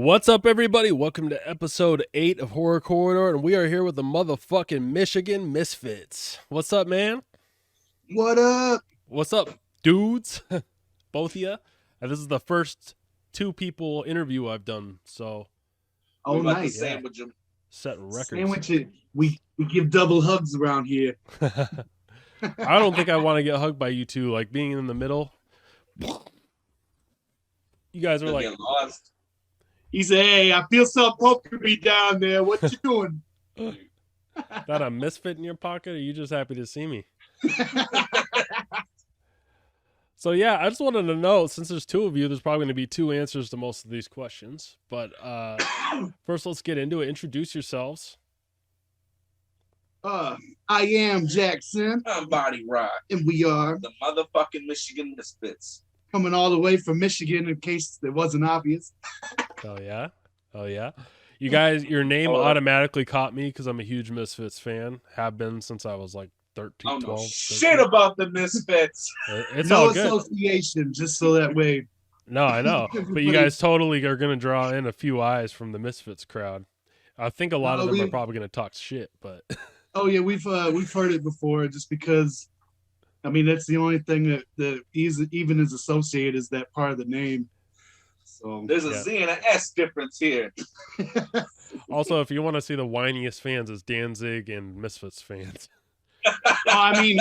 What's up, everybody? Welcome to episode 8 of Horror Corridor, and we are here with the motherfucking Michigan Misfits. What's up, man? What up? What's up, dudes? Both of you. And this is the first two people interview I've done, so Oh, about nice. to sandwich them. setting records. Sandwich it. We give double hugs around here. I don't think I want to get hugged by you two, like being in the middle. You guys are Gonna like, get lost. He said, "Hey, I feel something poking me down there. What you doing?" that a misfit in your pocket, or are you just happy to see me? So yeah, I just wanted to know, since there's two of you, there's probably going to be two answers to most of these questions. But first, let's get into it. Introduce yourselves. I am Jackson, I'm Body Rock. and we are The motherfucking Michigan Misfits. coming all the way from Michigan, in case it wasn't obvious. Oh yeah, oh yeah. You guys, your name automatically caught me because I'm a huge Misfits fan. Have been since I was like 13, Oh 12. no, 13. shit about the Misfits. It's No all good. association, just so that way. No, I know. But you guys totally are going to draw in a few eyes from the Misfits crowd. I think a lot of them are probably going to talk shit, but Oh yeah, we've heard it before. Just because, I mean, that's the only thing that even is associated is that part of the name. So There's a Z and an S difference here. also, if you want to see the whiniest fans, is Danzig and Misfits fans. I mean,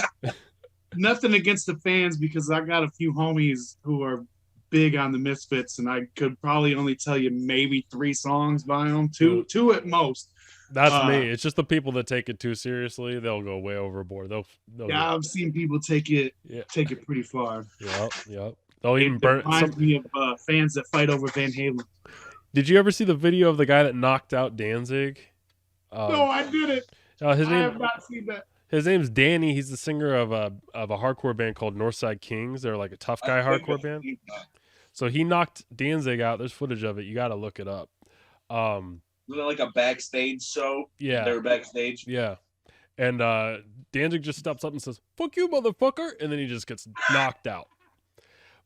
nothing against the fans, because I got a few homies who are big on the Misfits, and I could probably only tell you maybe 3 songs by them, two at most. That's me. It's just the people that take it too seriously. They'll go way overboard. They'll Yeah, I've seen people take it pretty far. Yep. They'll even burn. Reminds me of fans that fight over Van Halen. Did you ever see the video of the guy that knocked out Danzig? No, I didn't. I have not seen that. His name's Danny. He's the singer of a hardcore band called Northside Kings. They're like a tough guy hardcore band. So he knocked Danzig out. There's footage of it. You got to look it up. Wasn't it like a backstage show? Yeah. They were backstage. Yeah. And Danzig just steps up and says, "Fuck you, motherfucker," and then he just gets knocked out.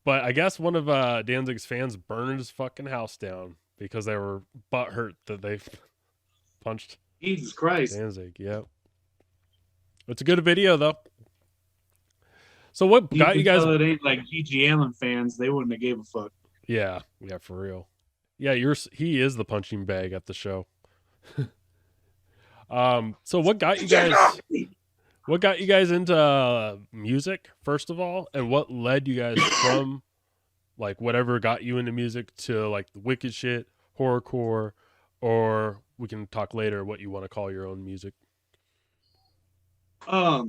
But I guess one of Danzig's fans burned his fucking house down because they were butthurt that they punched Jesus Christ. Danzig. Yeah. It's a good video, though. So what got you guys? It ain't like G.G. Allen fans. They wouldn't have gave a fuck. Yeah, for real. Yeah, he is the punching bag at the show. So what got you guys? What got you guys into music, first of all, and what led you guys from, like, whatever got you into music to, like, the wicked shit, horrorcore, or we can talk later what you want to call your own music. I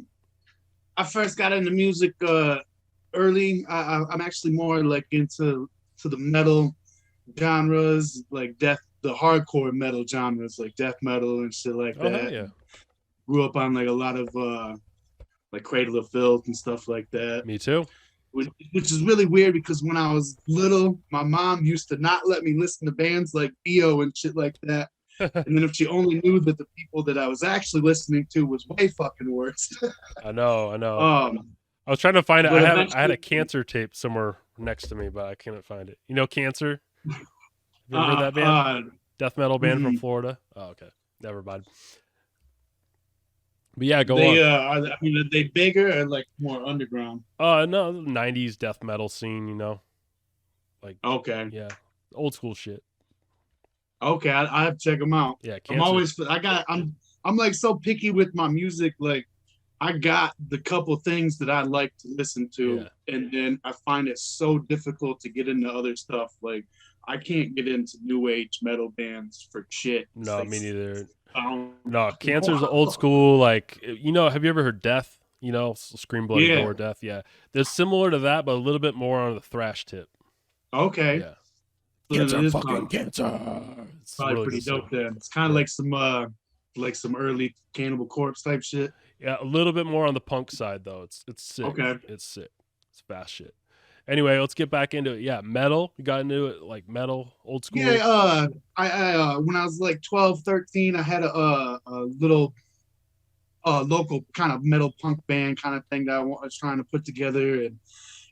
first got into music early. I'm actually more like into the metal genres, like the hardcore metal genres, like death metal and shit like that. Yeah. Grew up on like a lot of like Cradle of Filth and stuff like that. Me too. Which is really weird, because when I was little, my mom used to not let me listen to bands like Dio and shit like that. And then if she only knew that the people that I was actually listening to was way fucking worse. I know. I was trying to find it. I had a Cancer tape somewhere next to me, but I couldn't find it. You know Cancer? Have you ever heard that band? Death metal band from Florida. Oh, okay. Never mind. But yeah, go on. Are they bigger or like more underground? No, the 90s death metal scene, you know. Like, okay. Yeah. Old school shit. Okay, I have to check them out. Yeah, Cancer. I'm like so picky with my music. Like, I got the couple things that I like to listen to, and then I find it so difficult to get into other stuff. Like, I can't get into new age metal bands for shit. No, me neither. No, Cancer's old school. Like, you know, have you ever heard Death? You know, Scream Bloody Gore Death. Yeah, they're similar to that, but a little bit more on the thrash tip. Okay. Yeah. Cancer, fucking Cancer. It's probably really pretty dope. Then it's kind of like some early Cannibal Corpse type shit. Yeah, a little bit more on the punk side though. It's sick. Okay. It's sick. It's fast shit. Anyway, let's get back into it. Yeah, metal. You got into it, like metal, old school. Yeah, I when I was like 12, 13, I had a little local kind of metal punk band kind of thing that I was trying to put together, and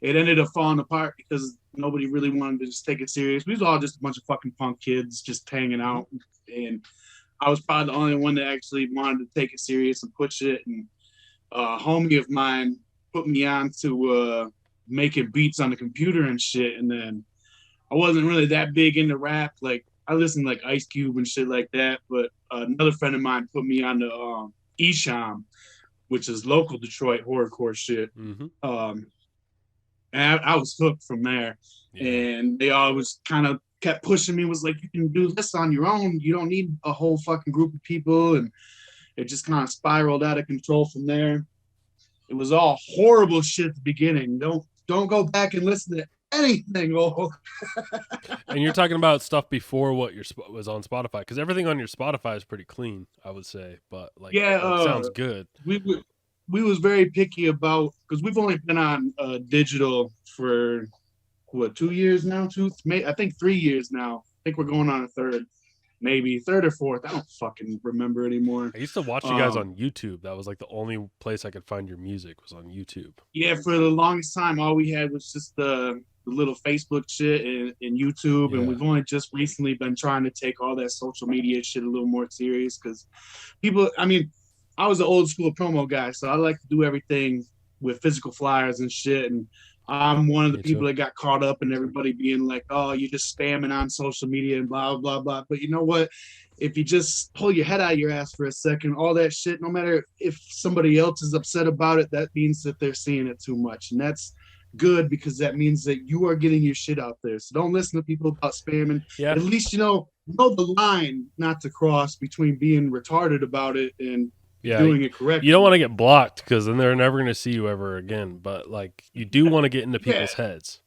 it ended up falling apart because nobody really wanted to just take it serious. We was all just a bunch of fucking punk kids just hanging out, and I was probably the only one that actually wanted to take it serious and push it. And a homie of mine put me on to making beats on the computer and shit. And then I wasn't really that big into rap. Like I listened to like Ice Cube and shit like that. But another friend of mine put me on to Esham, which is local Detroit horrorcore shit. And I was hooked from there. Yeah. And they always kind of kept pushing me, was like, you can do this on your own. You don't need a whole fucking group of people. And it just kind of spiraled out of control from there. It was all horrible shit at the beginning. Don't go back and listen to anything old. And you're talking about stuff before what was on Spotify, because everything on your Spotify is pretty clean, I would say. But like, yeah, it sounds good. We was very picky about, because we've only been on digital for what, 2 years now? I think 3 years now. I think we're going on a third. Maybe third or fourth. I don't fucking remember anymore. I used to watch you guys on YouTube. That was like the only place I could find your music was on YouTube. Yeah, for the longest time, all we had was just the little Facebook shit and YouTube. Yeah. And we've only just recently been trying to take all that social media shit a little more serious, because people, I mean, I was an old school promo guy, so I like to do everything with physical flyers and shit. And I'm one of the people that got caught up in everybody being like, oh, you're just spamming on social media and blah, blah, blah. But you know what? If you just pull your head out of your ass for a second, all that shit, no matter if somebody else is upset about it, that means that they're seeing it too much. And that's good, because that means that you are getting your shit out there. So don't listen to people about spamming. Yeah. At least, you know the line not to cross between being retarded about it and doing it correctly. You don't want to get blocked, because then they're never going to see you ever again. But like, you do want to get into people's heads.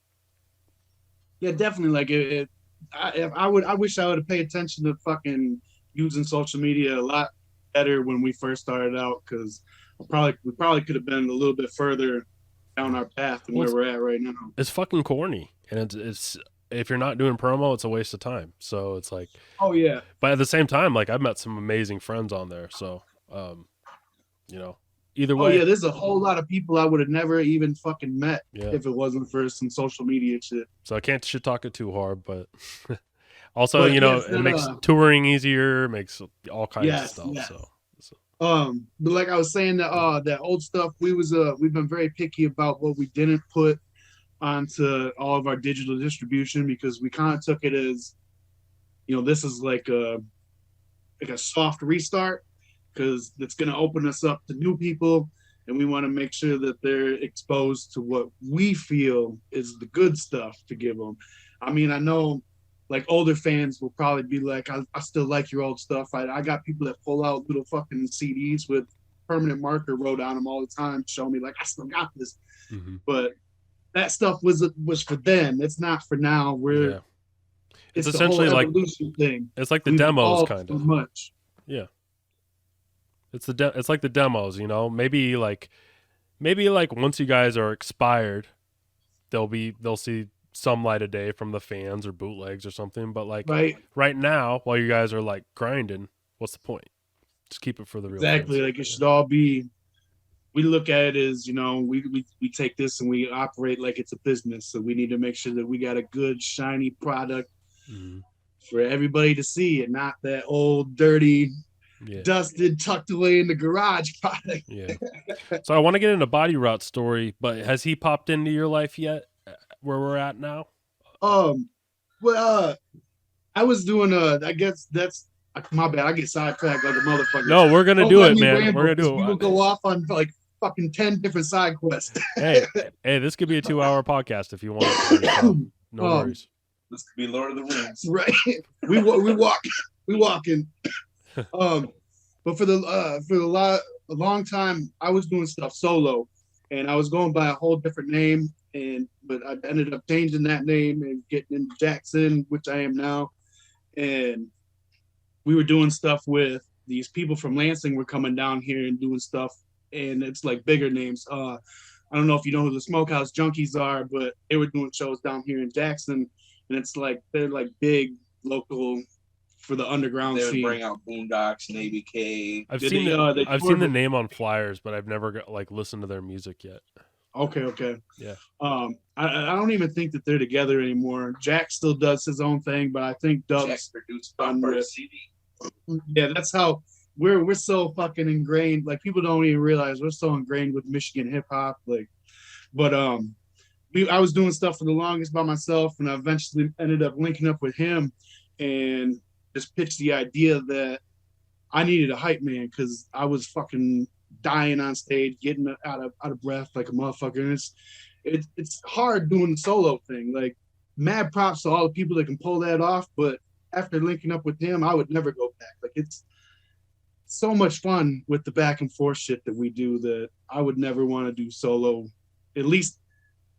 Yeah, definitely. Like I wish I would have paid attention to fucking using social media a lot better when we first started out, because we probably could have been a little bit further down our path than where we're at right now. It's fucking corny, and it's if you're not doing promo, it's a waste of time. So it's like, oh yeah. But at the same time, like, I've met some amazing friends on there, so. Either way. Oh yeah, there's a whole lot of people I would have never even fucking met if it wasn't for some social media shit. So I can't shit talk it too hard, but also, it makes touring easier, makes all kinds of stuff. Yes. So. But like I was saying, that old stuff, we've been very picky about what we didn't put onto all of our digital distribution, because we kind of took it as, this is like a soft restart, because it's going to open us up to new people, and we want to make sure that they're exposed to what we feel is the good stuff to give them. I mean, I know like older fans will probably be like, I still like your old stuff. I got people that pull out little fucking CDs with permanent marker wrote on them all the time, show me like, I still got this. Mm-hmm. But that stuff was for them. It's not for now. It's essentially the whole evolution thing. It's like the demos kind of. Much. Yeah. It's like the demos, Maybe like once you guys are expired, they'll see some light of day from the fans or bootlegs or something. But like right now, while you guys are like grinding, what's the point? Just keep it for the real. Exactly. fans. Like it should all be. We look at it as we take this and we operate like it's a business. So we need to make sure that we got a good shiny product for everybody to see, and not that old dirty. Yeah. Dusted, tucked away in the garage product. Yeah. So I want to get into Body Rot story, but has he popped into your life yet? Where we're at now? Well, I was doing I guess that's my bad. I get sidetracked like a motherfucker. No, we're gonna do it, man. We're gonna do it. People go off on like fucking 10 different side quests. hey, this could be a 2-hour podcast if you want. No worries. This could be Lord of the Rings, right? we walking. But for a long time, I was doing stuff solo, and I was going by a whole different name. But I ended up changing that name and getting into Jackson, which I am now. And we were doing stuff with these people from Lansing were coming down here and doing stuff, and it's like bigger names. I don't know if you know who the Smokehouse Junkies are, but they were doing shows down here in Jackson, and it's like they're like big local. For the underground scene. They would scene. bring out Boondocks, Navy K. I've seen the name on flyers, but I've never listened to their music yet. Okay. Yeah. I don't even think that they're together anymore. Jack still does his own thing, but I think Dub's produced done my with. first CD. Yeah, that's how we're so fucking ingrained. Like people don't even realize we're so ingrained with Michigan hip hop. Like, but I was doing stuff for the longest by myself, and I eventually ended up linking up with him, and just pitched the idea that I needed a hype man because I was fucking dying on stage, getting out of breath like a motherfucker. And it's hard doing the solo thing. Like, mad props to all the people that can pull that off, but after linking up with him, I would never go back. Like, it's so much fun with the back and forth shit that we do that I would never want to do solo, at least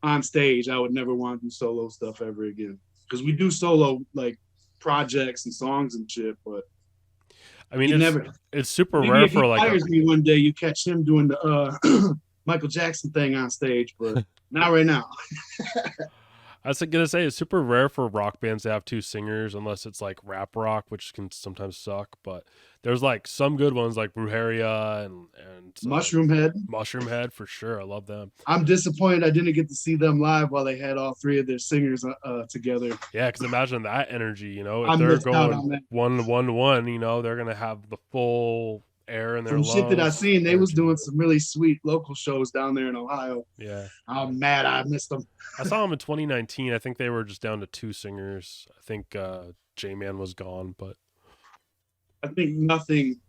on stage. I would never want to do solo stuff ever again, because we do solo like projects and songs and shit, but I mean, it's super maybe rare if for he like hires me one day, you catch him doing the Michael Jackson thing on stage, but not right now. I was gonna say it's super rare for rock bands to have two singers, unless it's like rap rock, which can sometimes suck. But there's like some good ones like Brujeria and Mushroom Head for sure. I love them. I'm disappointed I didn't get to see them live while they had all three of their singers together. Yeah, because imagine that energy, you know, if they're going 1-1-1, you know, they're gonna have the full air in their lungs. Shit that I seen, they was doing some really sweet local shows down there in Ohio. Yeah, I'm mad I missed them. I saw them in 2019. I think they were just down to two singers. I think J-Man was gone, but I think nothing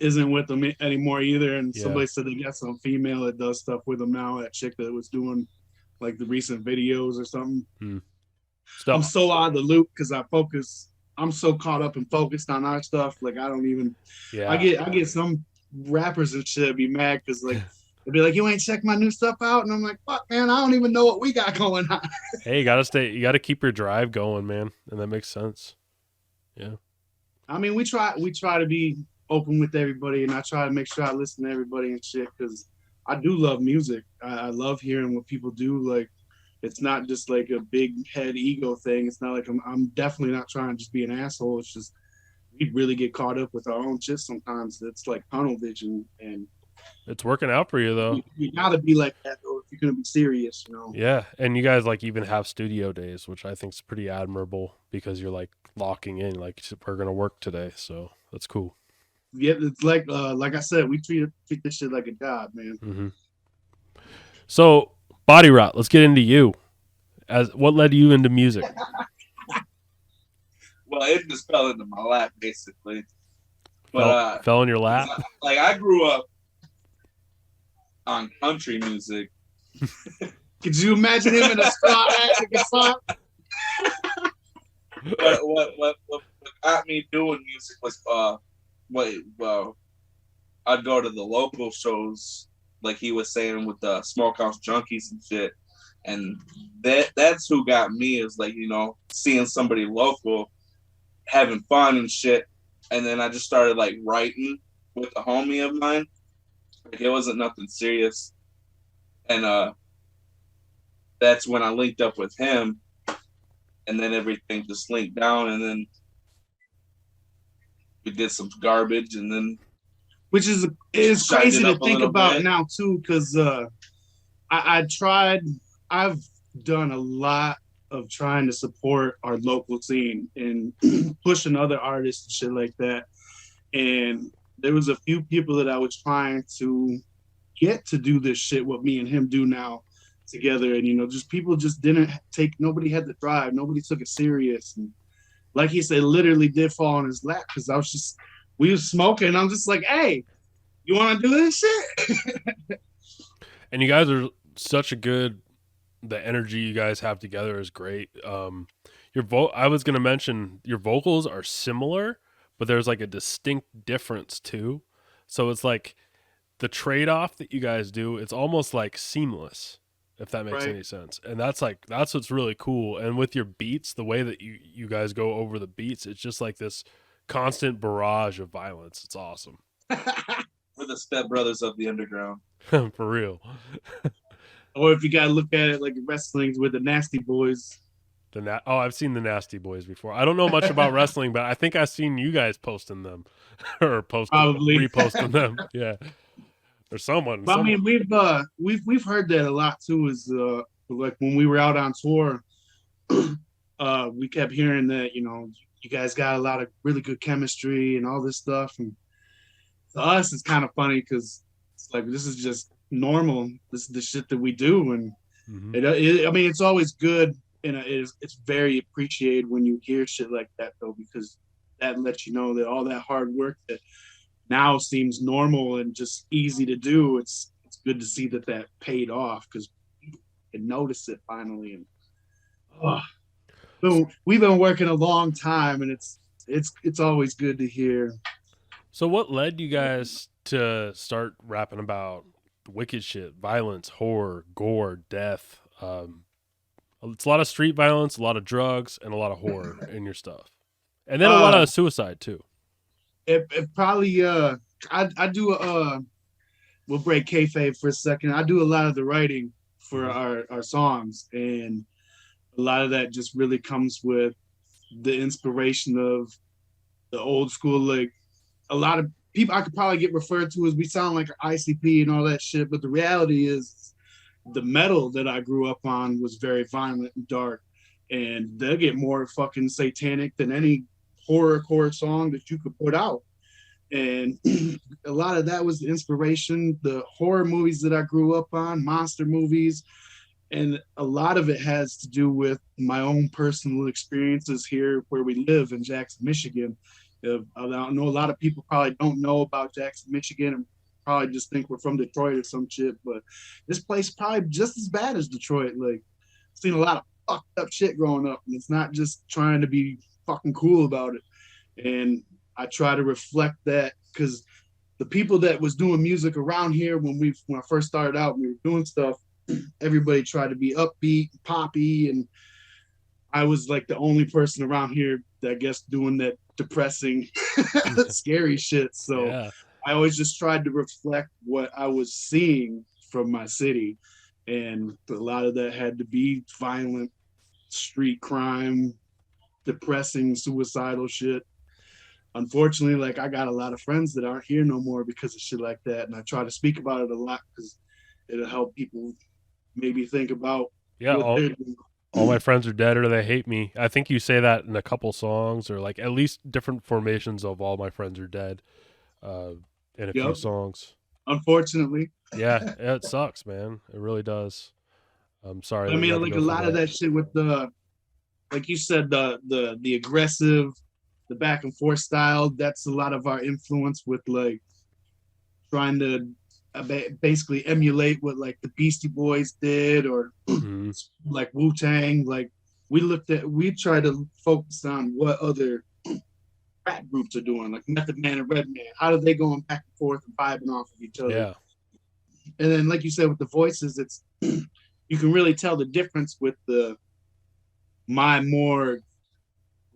isn't with them anymore either. And somebody said they got some female that does stuff with them now. That chick that was doing like the recent videos or something. I'm so out of the loop because I'm so caught up and focused on our stuff. Like I don't even. Yeah. I get some rappers and shit be mad because like they'll be like, "You ain't checked my new stuff out," and I'm like, "Fuck, man, I don't even know what we got going on." Hey, you gotta keep your drive going, man, and that makes sense. Yeah. I mean, we try to be open with everybody, and I try to make sure I listen to everybody and shit because I do love music. I love hearing what people do. Like. It's not just like a big head ego thing. It's not like I'm definitely not trying to just be an asshole. It's just we really get caught up with our own shit sometimes. It's like tunnel vision, and it's working out for you though. You gotta be like that though if you're gonna be serious, you know. Yeah, and you guys like even have studio days, which I think is pretty admirable because you're like locking in, like we're gonna work today, so that's cool. Yeah, it's like I said, we treat this shit like a job, man. Mm-hmm. So. Body Rot, let's get into you. What led you into music? Well, it just fell into my lap, basically. But fell in your lap? I grew up on country music. Could you imagine him in a straw hat and guitar? What got me doing music was I'd go to the local shows. Like he was saying with the Smokehouse Junkies and shit. And that's who got me is like, you know, seeing somebody local having fun and shit. And then I just started like writing with a homie of mine. Like it wasn't nothing serious. And that's when I linked up with him. And then everything just linked down. And then we did some garbage and then which is crazy to think about now too, because I've done a lot of trying to support our local scene and pushing other artists and shit like that. And there was a few people that I was trying to get to do this shit what me and him do now together. And you know, just people just didn't nobody had the drive, nobody took it serious. And like he said, literally did fall on his lap because we was smoking, and I'm just like, hey, you want to do this shit? And you guys are such a good, the energy you guys have together is great. I was going to mention your vocals are similar, but there's like a distinct difference too. So it's like the trade-off that you guys do, it's almost like seamless, if that makes any sense. And that's what's really cool. And with your beats, the way that you guys go over the beats, it's just like this constant barrage of violence. It's awesome. We're the Step Brothers of the underground. For real. Or if you gotta look at it like wrestling's with the Nasty Boys. I've seen the Nasty Boys before. I don't know much about wrestling, but I think I've seen you guys posting them or reposting them. Yeah. There's someone. But I mean, we've heard that a lot too. Is like when we were out on tour, we kept hearing that you guys got a lot of really good chemistry and all this stuff. And to us, it's kind of funny because it's like this is just normal. This is the shit that we do, and I mean, it's always good, and it's very appreciated when you hear shit like that though, because that lets you know that all that hard work that now seems normal and just easy to do. It's good to see that paid off because people can notice it finally. And we've been working a long time, and it's always good to hear. So, what led you guys to start rapping about wicked shit, violence, horror, gore, death? It's a lot of street violence, a lot of drugs, and a lot of horror in your stuff, and then a lot of suicide too. It probably I do we'll break kayfabe for a second. I do a lot of the writing for our songs, and a lot of that just really comes with the inspiration of the old school. Like a lot of people I could probably get referred to as we sound like ICP and all that shit, but the reality is the metal that I grew up on was very violent and dark, and they'll get more fucking satanic than any horrorcore song that you could put out. And a lot of that was the inspiration, the horror movies that I grew up on, monster movies, and a lot of it has to do with my own personal experiences here where we live in Jackson, Michigan. I know a lot of people probably don't know about Jackson, Michigan, and probably just think we're from Detroit or some shit, but this place is probably just as bad as Detroit. Like, I've seen a lot of fucked up shit growing up, and it's not just trying to be fucking cool about it. And I try to reflect that because the people that was doing music around here when I first started out, we were doing stuff, everybody tried to be upbeat, poppy, and I was like the only person around here that I guess doing that depressing, scary shit. So yeah. I always just tried to reflect what I was seeing from my city, and a lot of that had to be violent, street crime, depressing, suicidal shit. Unfortunately, like I got a lot of friends that aren't here no more because of shit like that, and I try to speak about it a lot because it'll help people maybe think about all my friends are dead or they hate me. I think you say that in a couple songs, or like at least different formations of all my friends are dead in a few songs. Unfortunately. Yeah, it sucks, man. It really does. I'm sorry. I mean, like a lot of that shit with the, like you said, the aggressive, the back and forth style. That's a lot of our influence with like trying to basically emulate what like the Beastie Boys did, or like Wu-Tang. Like we try to focus on what other rap groups are doing, like Method Man and Redman. How are they going back and forth and vibing off of each other? Yeah. And then, like you said, with the voices, it's you can really tell the difference with my more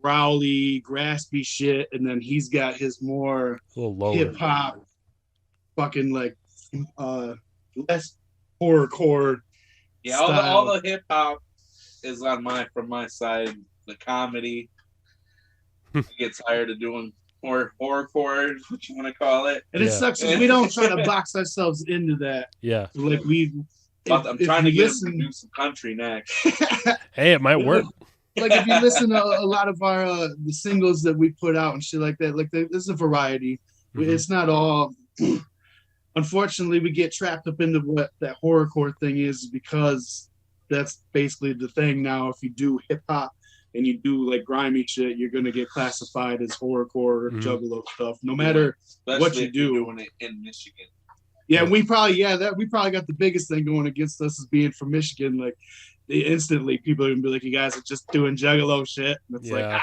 growly, graspy shit, and then he's got his more hip hop, fucking like less horrorcore. Yeah, all the hip hop is from my side. The comedy. I get tired of doing horrorcore, what you want to call it. And it sucks because we don't try to box ourselves into that. Yeah. Like I'm trying to get him to do some country next. Hey, it might work. Like if you listen to a lot of our the singles that we put out and shit like that, like there's a variety. It's not all. Unfortunately, we get trapped up into what that horrorcore thing is because that's basically the thing now. If you do hip hop and you do like grimy shit, you're gonna get classified as horrorcore or juggalo stuff, no matter what you do. Doing it in Michigan. Yeah, we probably got the biggest thing going against us is being from Michigan. Like, instantly people are gonna be like, "You guys are just doing juggalo shit." And it's like,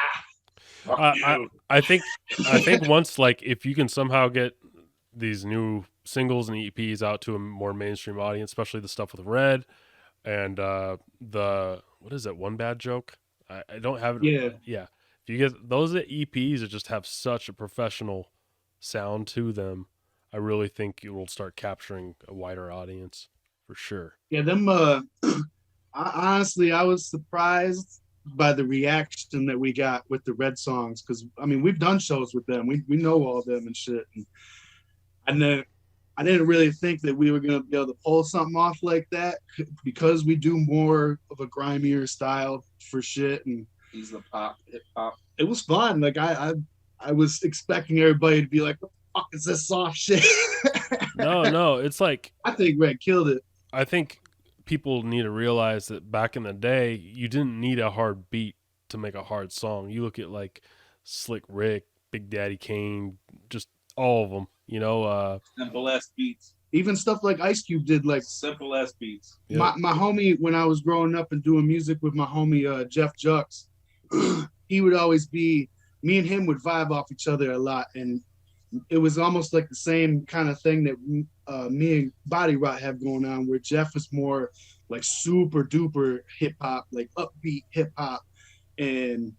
I think once, like, if you can somehow get these new singles and EPs out to a more mainstream audience, especially the stuff with Red and the what is it, One Bad Joke? I don't have it. Yeah. If you get those EPs that just have such a professional sound to them, I really think it will start capturing a wider audience for sure. Yeah, them. Honestly, I was surprised by the reaction that we got with the Red songs because I mean we've done shows with them. We know all of them and shit. And then I didn't really think that we were gonna be able to pull something off like that because we do more of a grimier style for shit. And he's the pop, hip hop. It was fun. Like I was expecting everybody to be like, "What the fuck is this soft shit?" No, it's like I think Red killed it. I think people need to realize that back in the day, you didn't need a hard beat to make a hard song. You look at like Slick Rick, Big Daddy Kane, just all of them. You know, simple ass beats. Even stuff like Ice Cube did, like simple ass beats. Yep. My homie, when I was growing up and doing music with my homie Jeff Jux, he would always be, me and him would vibe off each other a lot, and it was almost like the same kind of thing that me and Body Rot have going on, where Jeff is more like super duper hip hop, like upbeat hip hop, and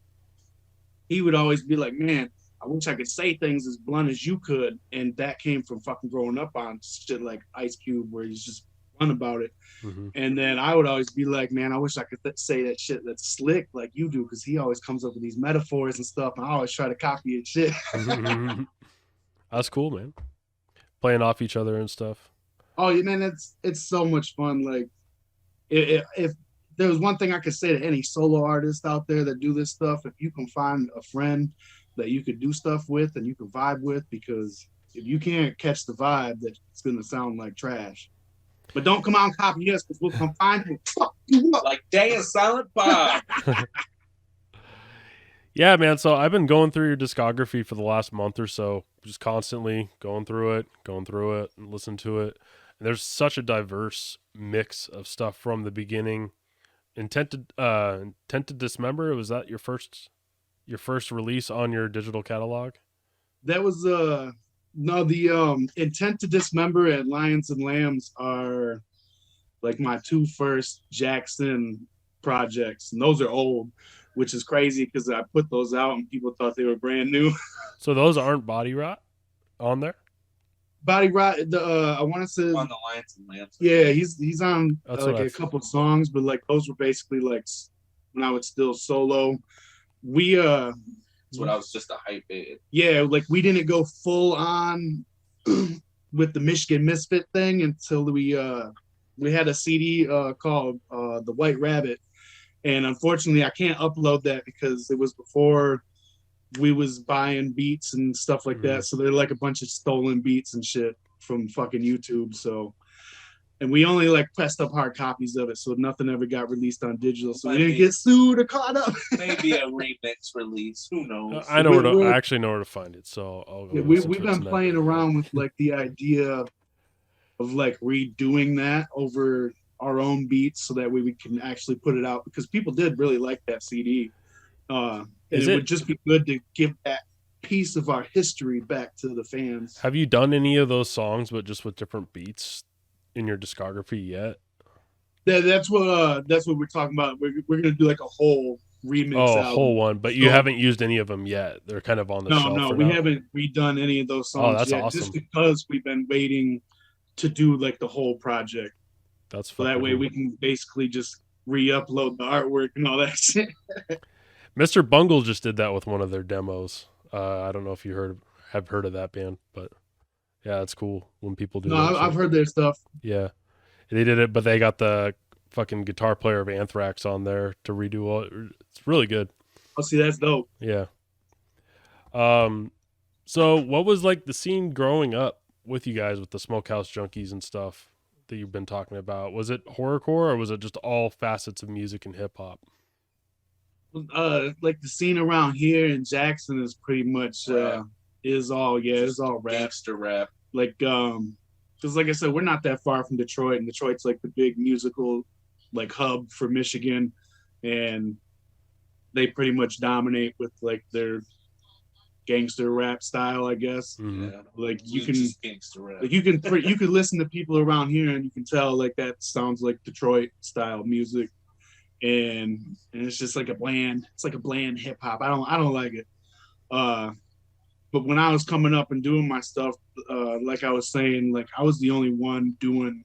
he would always be like, "Man, I wish I could say things as blunt as you could," and that came from fucking growing up on shit like Ice Cube, where he's just blunt about it. Mm-hmm. And then I would always be like, "Man, I wish I could say that shit that's slick like you do," because he always comes up with these metaphors and stuff, and I always try to copy his shit. That's cool, man. Playing off each other and stuff. Oh, yeah, man, it's so much fun. Like, if there was one thing I could say to any solo artist out there that do this stuff, if you can find a friend that you could do stuff with and you can vibe with, because if you can't catch the vibe, that it's gonna sound like trash. But don't come out and copy us, because we'll come find you. Fuck you up. Like Day and Silent Bob. Yeah, man. So I've been going through your discography for the last month or so, just constantly going through it, and listen to it. And there's such a diverse mix of stuff from the beginning. Intent to Dismember, was that your first release on your digital catalog? That was no, the Intent to Dismember and Lions and Lambs are like my two first Jackson projects, and those are old, which is crazy because I put those out and people thought they were brand new. So those aren't Body Rot on there? Body Rot, I want to say on the Lions and Lambs. Yeah, he's on like a couple songs, but like those were basically like when I was still solo. That's what I was just a hype bait. Yeah, like we didn't go full on with the Michigan Misfit thing until we had a CD called The White Rabbit. And unfortunately, I can't upload that because it was before we was buying beats and stuff like that. So they're like a bunch of stolen beats and shit from fucking YouTube. So, and we only like pressed up hard copies of it, so nothing ever got released on digital. So we didn't get sued or caught up. Maybe a remix release. Who knows? I actually know where to find it. So I'll go. Yeah, we've been playing around with like the idea of like redoing that over our own beats, so that way we can actually put it out, because people did really like that CD. And it would just be good to give that piece of our history back to the fans. Have you done any of those songs, but just with different beats in your discography yet? That's what we're talking about. We're gonna do like a whole remix. A whole one, but you haven't used any of them yet. They're kind of on the shelf. No, we haven't redone any of those songs that's yet, awesome. just because we've been waiting to do like the whole project. That's so that way we can basically just re-upload the artwork and all that shit. Mr. Bungle just did that with one of their demos. I don't know if you have heard of that band, but yeah, it's cool when people do. No, I've heard their stuff. Yeah, they did it, but they got the fucking guitar player of Anthrax on there to redo all. It's really good. Oh, see, that's dope. Yeah. So what was like the scene growing up with you guys with the Smokehouse Junkies and stuff that you've been talking about? Was it horrorcore, or was it just all facets of music and hip hop? Like the scene around here in Jackson is pretty much it's all rap. Gangster rap. Like because like I said, we're not that far from Detroit, and Detroit's like the big musical like hub for Michigan, and they pretty much dominate with like their gangster rap style, I guess. Mm-hmm. Like you could listen to people around here and you can tell like that sounds like Detroit style music, and it's just like a bland hip hop. I don't like it. But when I was coming up and doing my stuff, like I was saying, like I was the only one doing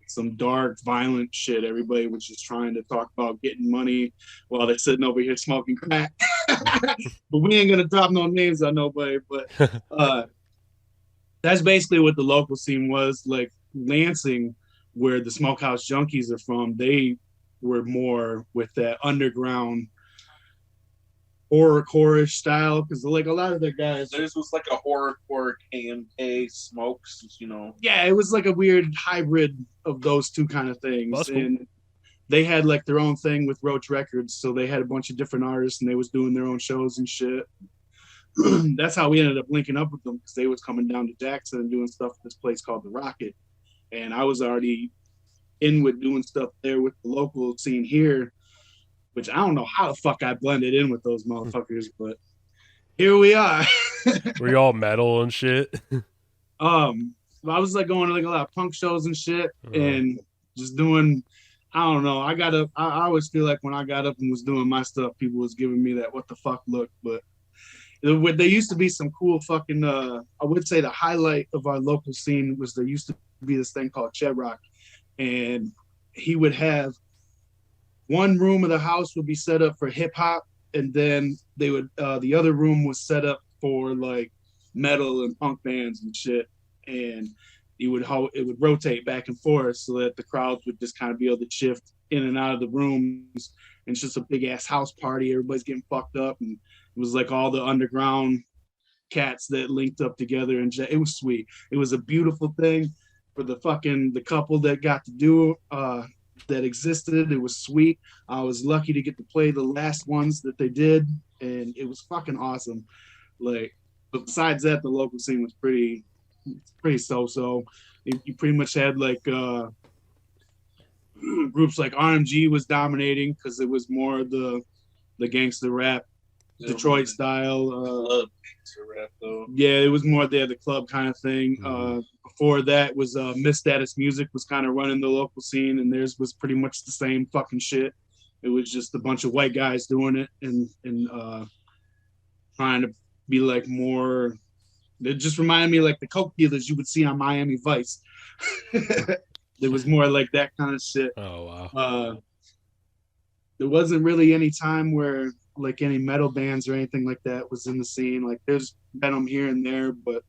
some dark, violent shit. Everybody was just trying to talk about getting money while they're sitting over here smoking crack. But we ain't gonna drop no names on nobody. But That's basically what the local scene was. Like Lansing, where the Smokehouse Junkies are from, they were more with that underground horrorcore style, because like a lot of their guys, theirs was like a horrorcore KMK Smokes, you know. Yeah, it was like a weird hybrid of those two kind of things. That's cool. And they had like their own thing with Roach Records, so they had a bunch of different artists and they was doing their own shows and shit. That's how we ended up linking up with them, because they was coming down to Jackson and doing stuff at this place called the Rocket, and I was already in with doing stuff there with the local scene here, which I don't know how the fuck I blended in with those motherfuckers, but here we are. Were you all metal and shit? I was like going to like a lot of punk shows and shit, and just doing, I don't know. I always feel like when I got up and was doing my stuff, people was giving me that what the fuck look. But there used to be some cool fucking, I would say the highlight of our local scene was there used to be this thing called Chet Rock, and he would have one room of the house would be set up for hip hop, and then they would the other room was set up for like metal and punk bands and shit, and it would rotate back and forth so that the crowds would just kind of be able to shift in and out of the rooms, and it's just a big ass house party. Everybody's getting fucked up, and it was like all the underground cats that linked up together, and it was sweet. It was a beautiful thing for the couple that got to do that existed. It was sweet. I was lucky to get to play the last ones that they did, and it was fucking awesome. Like, but besides that, the local scene was pretty so-so. You pretty much had like groups like RMG was dominating because it was more the gangster rap, Detroit style. Gangster rap, though. Yeah, it was more there, the club kind of thing. Before that was Miss Status Music was kind of running the local scene, and theirs was pretty much the same fucking shit. It was just a bunch of white guys doing it and trying to be like more. It just reminded me of like the coke dealers you would see on Miami Vice. There was more like that kind of shit. Oh wow. There wasn't really any time where like any metal bands or anything like that was in the scene. Like there's Venom here and there, but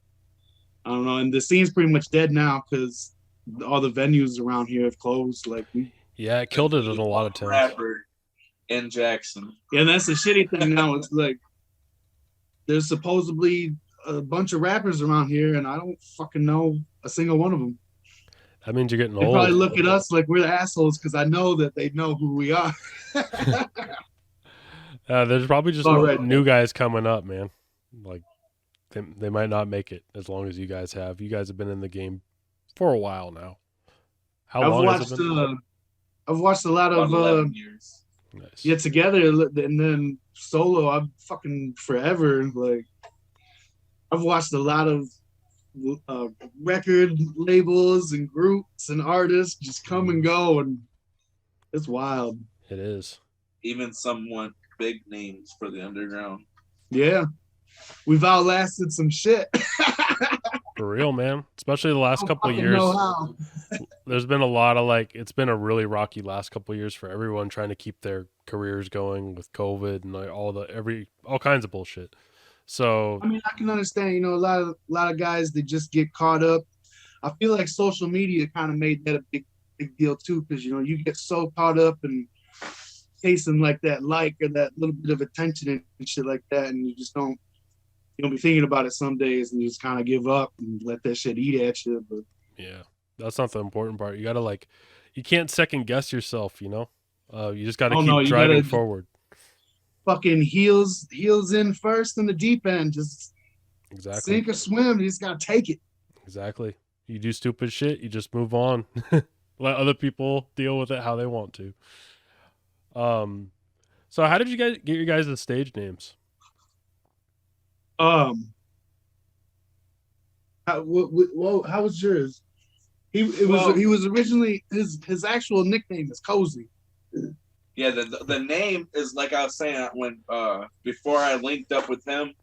I don't know. And the scene's pretty much dead now because all the venues around here have closed. Like yeah, it killed it in a lot of towns. Rapper in Jackson. Yeah, and that's the shitty thing now. It's like there's supposedly a bunch of rappers around here, and I don't fucking know a single one of them. That means you're getting they old. Probably look at us like we're the assholes because I know that they know who we are. There's probably just new guys coming up, man. Like they might not make it as long as you guys have. You guys have been in the game for a while now. How long has it been? I've watched a lot of 11 years. Nice. Yeah, together, and then solo. I've fucking forever. Like I've watched a lot of record labels and groups and artists just come and go, and it's wild. It is. Even somewhat big names for the underground. Yeah, we've outlasted some shit. For real, man. Especially the last couple of years. There's been a lot of it's been a really rocky last couple of years for everyone trying to keep their careers going with COVID and like all kinds of bullshit. So I mean, I can understand, a lot of guys, they just get caught up. I feel like social media kind of made that a big deal too, because you get so caught up and chasing like that or that little bit of attention and shit like that, and you just don't be thinking about it some days, and you just kind of give up and let that shit eat at you. But yeah, that's not the important part. You gotta you can't second guess yourself. You just gotta keep driving forward. Fucking heels in first in the deep end, just exactly sink or swim. You just gotta take it. Exactly. You do stupid shit, you just move on. Let other people deal with it how they want to. So how did you guys get your guys' stage names? How was yours? He was originally his actual nickname is Cozy. Yeah, the name is like I was saying when before I linked up with him,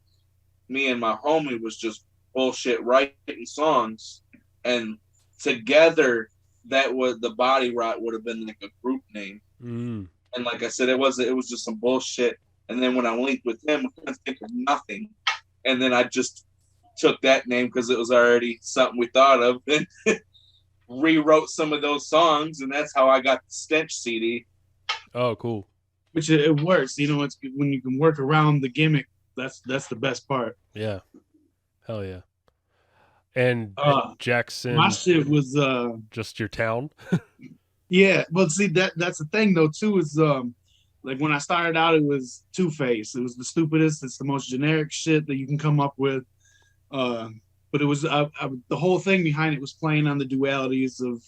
me and my homie was just bullshit writing songs, and together that was the Body Rot would have been like a group name. And like I said, it was just some bullshit. And then when I linked with him, I couldn't think of nothing, and then I just took that name because it was already something we thought of, and rewrote some of those songs, and that's how I got the Stench CD. Oh, cool. Which it works, you know. It's when you can work around the gimmick. That's the best part. Yeah, hell yeah. And Jackson, my shit was just your town. Yeah, well, see that's the thing though too is like when I started out, it was Two-Face. It was the stupidest. It's the most generic shit that you can come up with. But it was the whole thing behind it was playing on the dualities of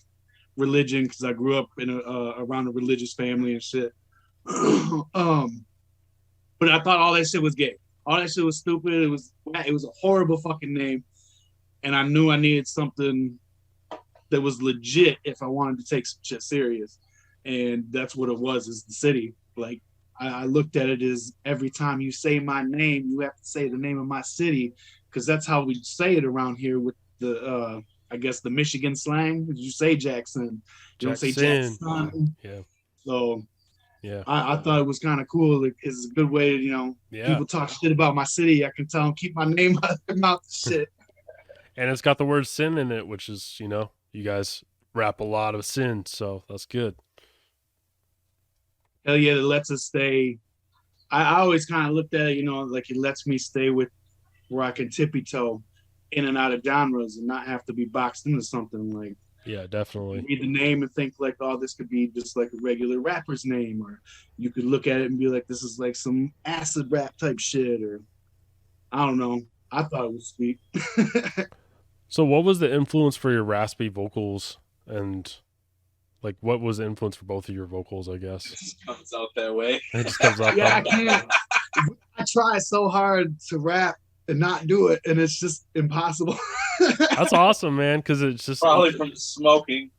religion because I grew up in around a religious family and shit. But I thought all that shit was gay. All that shit was stupid. It was a horrible fucking name, and I knew I needed something that was legit if I wanted to take some shit serious. And that's what it was, is the city. Like I looked at it as every time you say my name, you have to say the name of my city, because that's how we say it around here with the I guess the Michigan slang. You say Jackson, you don't say Jackson. Yeah. So yeah, I thought it was kind of cool. It's a good way to, you know, people talk shit about my city. I can tell them keep my name out of their mouth. Shit. And it's got the word sin in it, which is, you know, you guys rap a lot of sin, so that's good. Hell yeah, it lets us stay. I always kind of looked at it, you know, like it lets me stay with where I can tippy toe in and out of genres and not have to be boxed into something. Like, yeah, definitely. Read the name and think like, oh, this could be just like a regular rapper's name, or you could look at it and be like, this is like some acid rap type shit, or I don't know. I thought it was sweet. So what was the influence for your raspy vocals, and like what was the influence for both of your vocals, I guess? It just comes out that way. It just comes out I can't. I try so hard to rap and not do it, and it's just impossible. That's awesome, man, because it's just probably from smoking.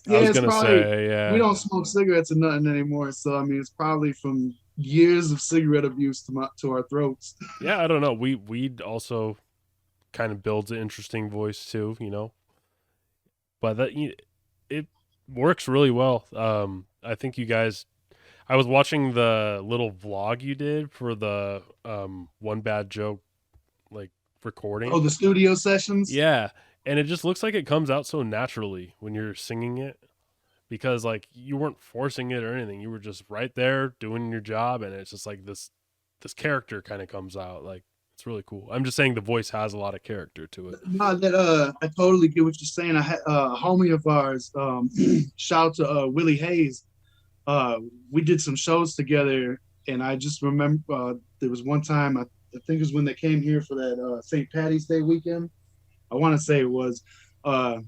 I was gonna say, yeah, we don't smoke cigarettes or nothing anymore, so I mean it's probably from years of cigarette abuse to our throats. Yeah, I don't know. Weed also kind of builds an interesting voice too, you know. But that it works really well. I think you guys. I was watching the little vlog you did for the One Bad Joke like recording. Oh, the studio sessions? Yeah. And it just looks like it comes out so naturally when you're singing it, because like you weren't forcing it or anything. You were just right there doing your job, and it's just like this character kind of comes out. Like it's really cool. I'm just saying the voice has a lot of character to it. No, that I totally get what you're saying. I had a homie of ours, shout out to Willie Hayes. We did some shows together, and I just remember there was one time, I think it was when they came here for that St. Patty's Day weekend. I want to say it was. But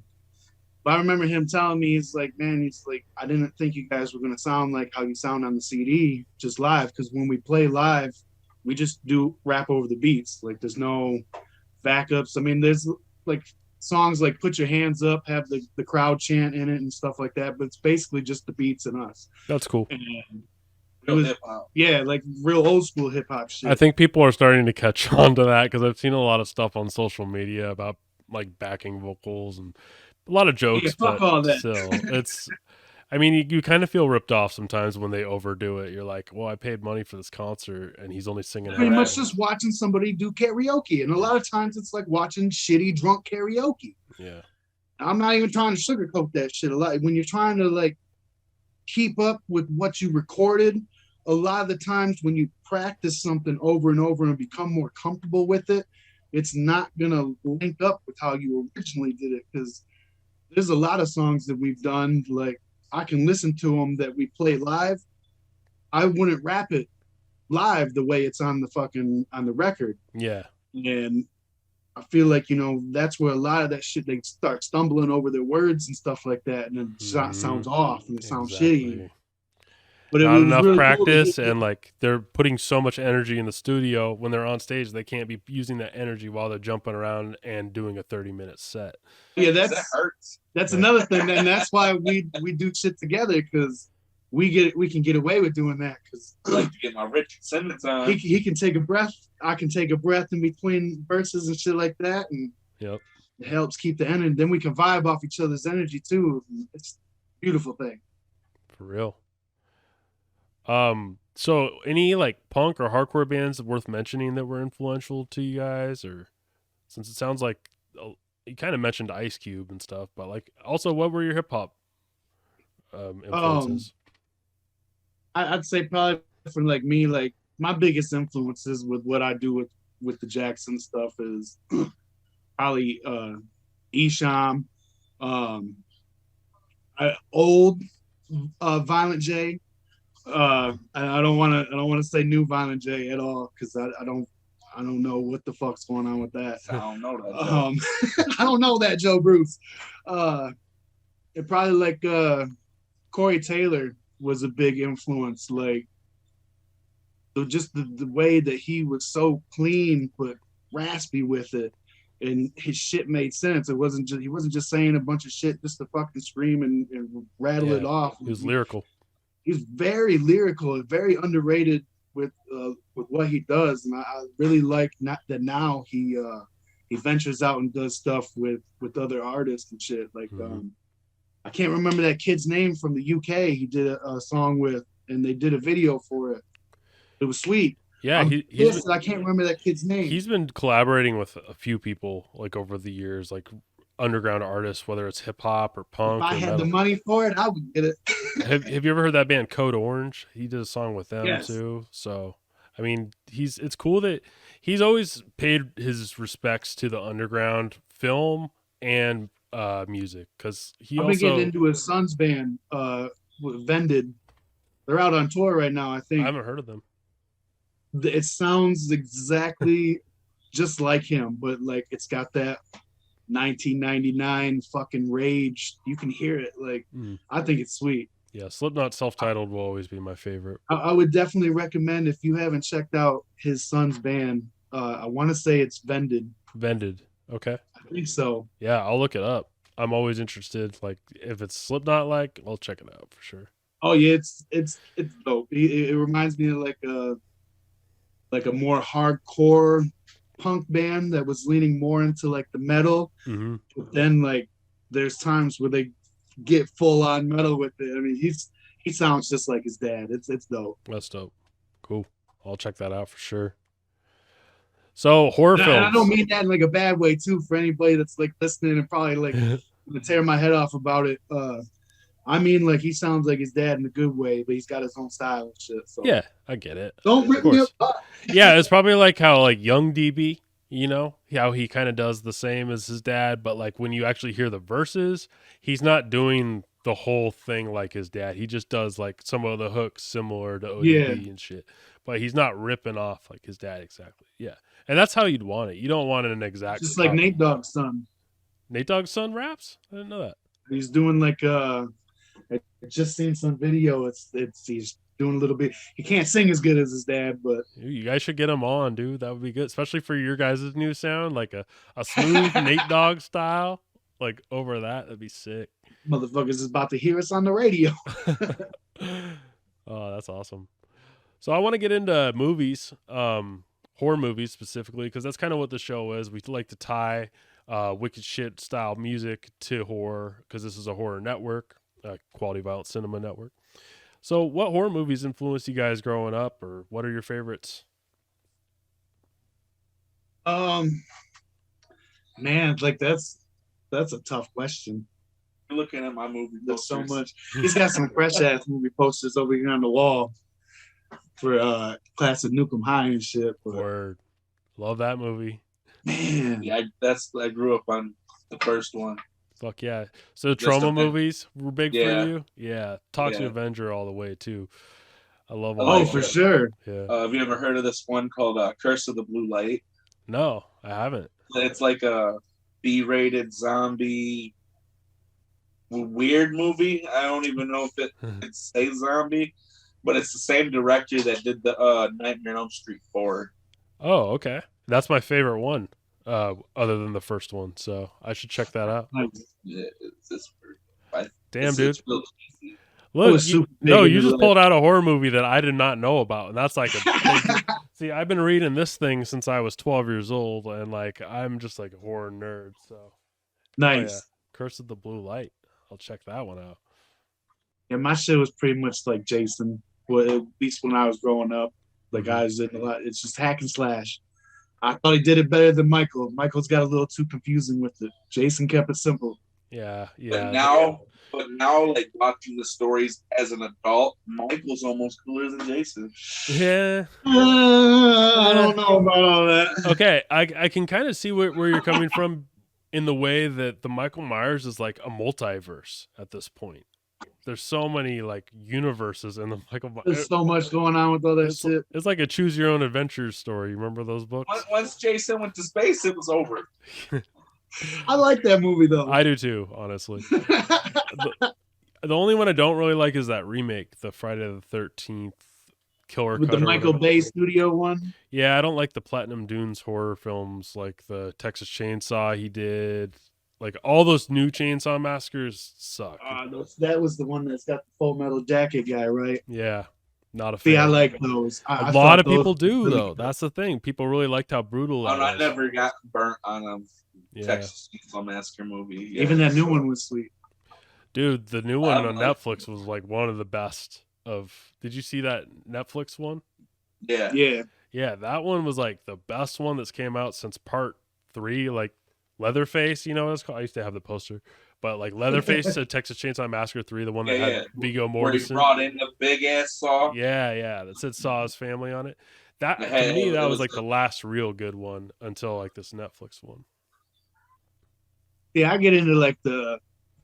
I remember him telling me, he's like, man, he's like, I didn't think you guys were going to sound like how you sound on the CD, just live. Because when we play live, we just do rap over the beats. Like there's no backups. I mean, there's like songs like Put Your Hands Up, have the crowd chant in it and stuff like that. But it's basically just the beats and us. That's cool. And Real hip-hop. Yeah, like real old school hip hop shit. I think people are starting to catch on to that, because I've seen a lot of stuff on social media about like backing vocals and a lot of jokes. Yeah, fuck but all that. Still, it's. I mean, you kind of feel ripped off sometimes when they overdo it. You're like, well, I paid money for this concert, and he's only singing. Pretty much just watching somebody do karaoke, and a lot of times it's like watching shitty drunk karaoke. Yeah, I'm not even trying to sugarcoat that shit. A lot when you're trying to like keep up with what you recorded. A lot of the times when you practice something over and over and become more comfortable with it, it's not gonna link up with how you originally did it. Because there's a lot of songs that we've done, like I can listen to them that we play live. I wouldn't rap it live the way it's on the record. Yeah. And I feel like, you know, that's where a lot of that shit, they start stumbling over their words and stuff like that, and it sounds off and it sounds shitty. But not enough really practice, and like they're putting so much energy in the studio. When they're on stage, they can't be using that energy while they're jumping around and doing a 30-minute set. Yeah, that hurts. That's another thing, and that's why we do shit together, because we can get away with doing that. Because I like to get my Richard Simmons on. He can take a breath. I can take a breath in between verses and shit like that, and yep, it helps keep the energy. Then we can vibe off each other's energy too. It's a beautiful thing. For real. So any like punk or hardcore bands worth mentioning that were influential to you guys, or since it sounds like you kind of mentioned Ice Cube and stuff, but like also what were your hip hop influences? I'd say probably for like me, like my biggest influences with what I do with the Jackson stuff is probably Esham, um, old Violent J. I don't want to say new Violent J at all because I don't know what the fuck's going on with that. I don't know that. I don't know that, Joe Bruce. It probably like Corey Taylor was a big influence. Like just the way that he was so clean but raspy with it, and his shit made sense. He wasn't just saying a bunch of shit just to fucking scream and rattle it off. He was lyrical. He's very lyrical, very underrated with what he does, and I really like that now he ventures out and does stuff with other artists and shit. Like I can't remember that kid's name from the UK. He did a song with, and they did a video for it. It was sweet. Yeah, I can't remember that kid's name. He's been collaborating with a few people like over the years, like underground artists, whether it's hip hop or punk. If I had the money for it, I would get it. Have you ever heard that band Code Orange? He did a song with them too. So I mean, it's cool that he's always paid his respects to the underground film and music, because I've been getting into his son's band, Vended. They're out on tour right now, I think. I haven't heard of them. It sounds exactly just like him, but like it's got that 1999 fucking rage. You can hear it. Like I think it's sweet. Yeah, Slipknot self-titled will always be my favorite. I would definitely recommend, if you haven't checked out his son's band. I want to say it's Vended. Vended. Okay. I think so. Yeah, I'll look it up. I'm always interested. Like if it's Slipknot, like I'll check it out for sure. Oh yeah, it's dope. It reminds me of like a more hardcore punk band that was leaning more into like the metal. But then like there's times where they get full on metal with it. I mean, he sounds just like his dad. It's dope. That's dope. Cool. I'll check that out for sure. So horror films. I don't mean that in like a bad way too, for anybody that's like listening and probably like gonna tear my head off about it. I mean, like he sounds like his dad in a good way, but he's got his own style and shit. So yeah, I get it. Don't rip me apart. Yeah, it's probably like how like young DB, you know, how he kind of does the same as his dad, but like when you actually hear the verses, he's not doing the whole thing like his dad. He just does like some of the hooks similar to ODB and shit, but he's not ripping off like his dad exactly. Yeah, and that's how you'd want it. You don't want an exact. Just like Nate Dogg's son. Nate Dogg's son raps? I didn't know that. He's doing like I just seen some video. He's doing a little bit. He can't sing as good as his dad, but you guys should get him on, dude. That would be good, especially for your guys' new sound, like a smooth Nate Dogg style, like over that. That'd be sick. Motherfuckers is about to hear us on the radio. Oh, that's awesome. So I want to get into movies, horror movies specifically, because that's kind of what the show is. We like to tie wicked shit style music to horror, because this is a horror network. Quality Violent Cinema Network. So what horror movies influenced you guys growing up, or what are your favorites? Man, like that's a tough question. I'm looking at my movie posters. There's so much. He's got some fresh ass movie posters over here on the wall for Class of Nukem High and shit. But word. Love that movie. Man. Yeah, I grew up on the first one. Fuck yeah. So Troma movies were big for you? Yeah. Toxic Avenger all the way too. I love all that. For sure. Yeah. Have you ever heard of this one called Curse of the Blue Light? No, I haven't. It's like a B-rated zombie weird movie. I don't even know if it says zombie, but it's the same director that did the Nightmare on Elm Street 4. Oh, okay. That's my favorite one. Other than the first one, so I should check that out. Yeah, damn, dude. Look, you just pulled out a horror movie that I did not know about, and that's like a see. I've been reading this thing since I was 12 years old, and like I'm just like a horror nerd. So nice. Oh, yeah. Curse of the Blue Light. I'll check that one out. Yeah, my shit was pretty much like Jason. Well, at least when I was growing up, like I was in a lot. It's just hack and slash. I thought he did it better than Michael. Michael's got a little too confusing with it. Jason kept it simple. Yeah. But now, like watching the stories as an adult, Michael's almost cooler than Jason. Yeah. I don't know about all that. Okay, I can kind of see where you're coming from in the way that the Michael Myers is like a multiverse at this point. There's so many like universes in the Michael Myers. There's so much going on with all that shit. It's like a choose your own adventure story. You remember those books? Once Jason went to space, it was over. I like that movie though. I do too, honestly. The only one I don't really like is that remake, the Friday the 13th Killer with Cut the Michael Bay studio one. Yeah, I don't like the Platinum Dunes horror films, like the Texas Chainsaw he did. Like all those new Chainsaw Massacres suck. That was the one that's got the Full Metal Jacket guy, right? Yeah, not a fan. See, I like those. A lot of people do though. That's the thing. People really liked how brutal. I never got burnt on a Texas Chainsaw Massacre movie. Yeah. Even that new one was sweet. Dude, the new one on Netflix was like one of the best of. Did you see that Netflix one? Yeah. Yeah, that one was like the best one that's came out since part 3. Like Leatherface, you know what it's called? I used to have the poster, but like Leatherface to Texas Chainsaw Massacre 3, the one that had Viggo Mortensen. Where he brought in the big ass saw. Yeah, that said Saw's family on it. That to me, that was like the last real good one until like this Netflix one. Yeah, I get into like the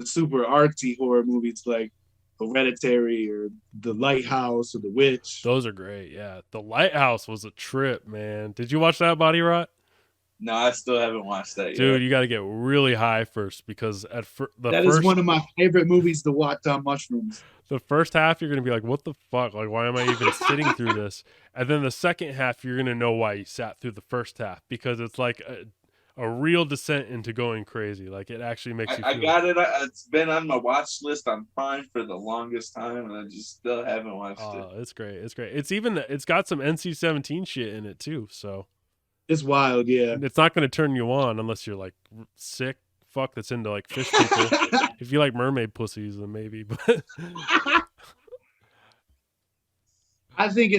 super artsy horror movies like Hereditary or The Lighthouse or The Witch. Those are great. Yeah, The Lighthouse was a trip, man. Did you watch that, Body Rot? No, I still haven't watched that yet. Dude, you got to get really high first because that is one of my favorite movies to watch on mushrooms. The first half, you're going to be like, what the fuck? Like, why am I even sitting through this? And then the second half, you're going to know why you sat through the first half because it's like a real descent into going crazy. Like, it actually makes you feel... I got it. It's been on my watch list on Prime for the longest time, and I just still haven't watched it. Oh, it's great. It's great. It's got some NC-17 shit in it, too, so... It's wild, yeah. It's not going to turn you on unless you're like sick fuck that's into like fish people. If you like mermaid pussies, then maybe. But I think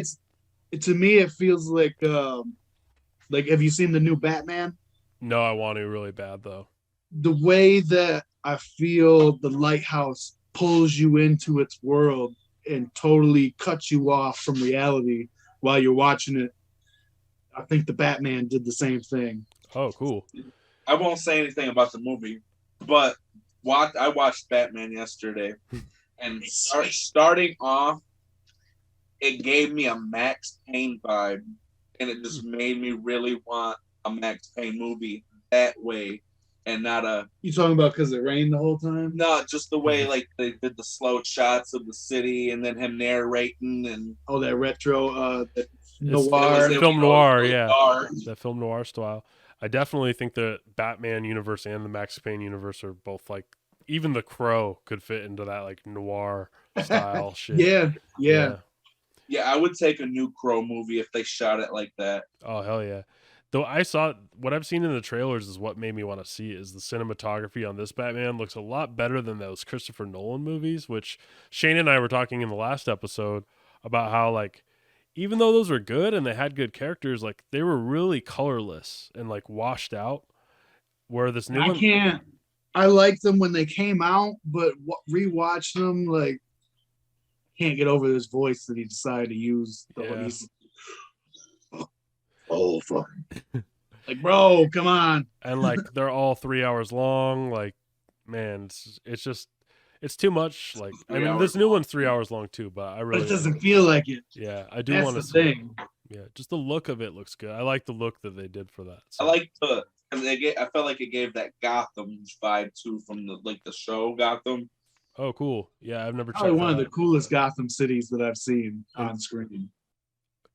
to me it feels like have you seen the new Batman? No, I want to really bad though. The way that I feel the Lighthouse pulls you into its world and totally cuts you off from reality while you're watching it. I think the Batman did the same thing. Oh, cool. I won't say anything about the movie, but I watched Batman yesterday, and starting off, it gave me a Max Payne vibe, and it just made me really want a Max Payne movie that way, and not a... You talking about because it rained the whole time? No, just the way like they did the slow shots of the city, and then him narrating, and... Oh, that retro... noir. Film noir, yeah. That film noir style. I definitely think the Batman universe and the Max Payne universe are both like, even the Crow could fit into that like noir style shit. Yeah, I would take a new Crow movie if they shot it like that. Oh, hell yeah. Though what I've seen in the trailers is what made me want to see it, is the cinematography on this Batman looks a lot better than those Christopher Nolan movies, which Shane and I were talking in the last episode about how like, even though those were good and they had good characters, like they were really colorless and like washed out. Where this new one, I liked them when they came out, but rewatch them, like, can't get over this voice that he decided to use. Oh fuck! Like, bro, come on! And like they're all 3 hours long. Like, man, it's just. It's too much. Like, I mean, this new one's 3 hours long too, but I really... But it doesn't feel like it. Yeah, I do want to see thing. Yeah, just the look of it looks good. I like the look that they did for that. So. I felt like it gave that Gotham vibe too from the show Gotham. Oh, cool. Yeah, I've never checked Probably one of the coolest Gotham cities that I've seen on screen.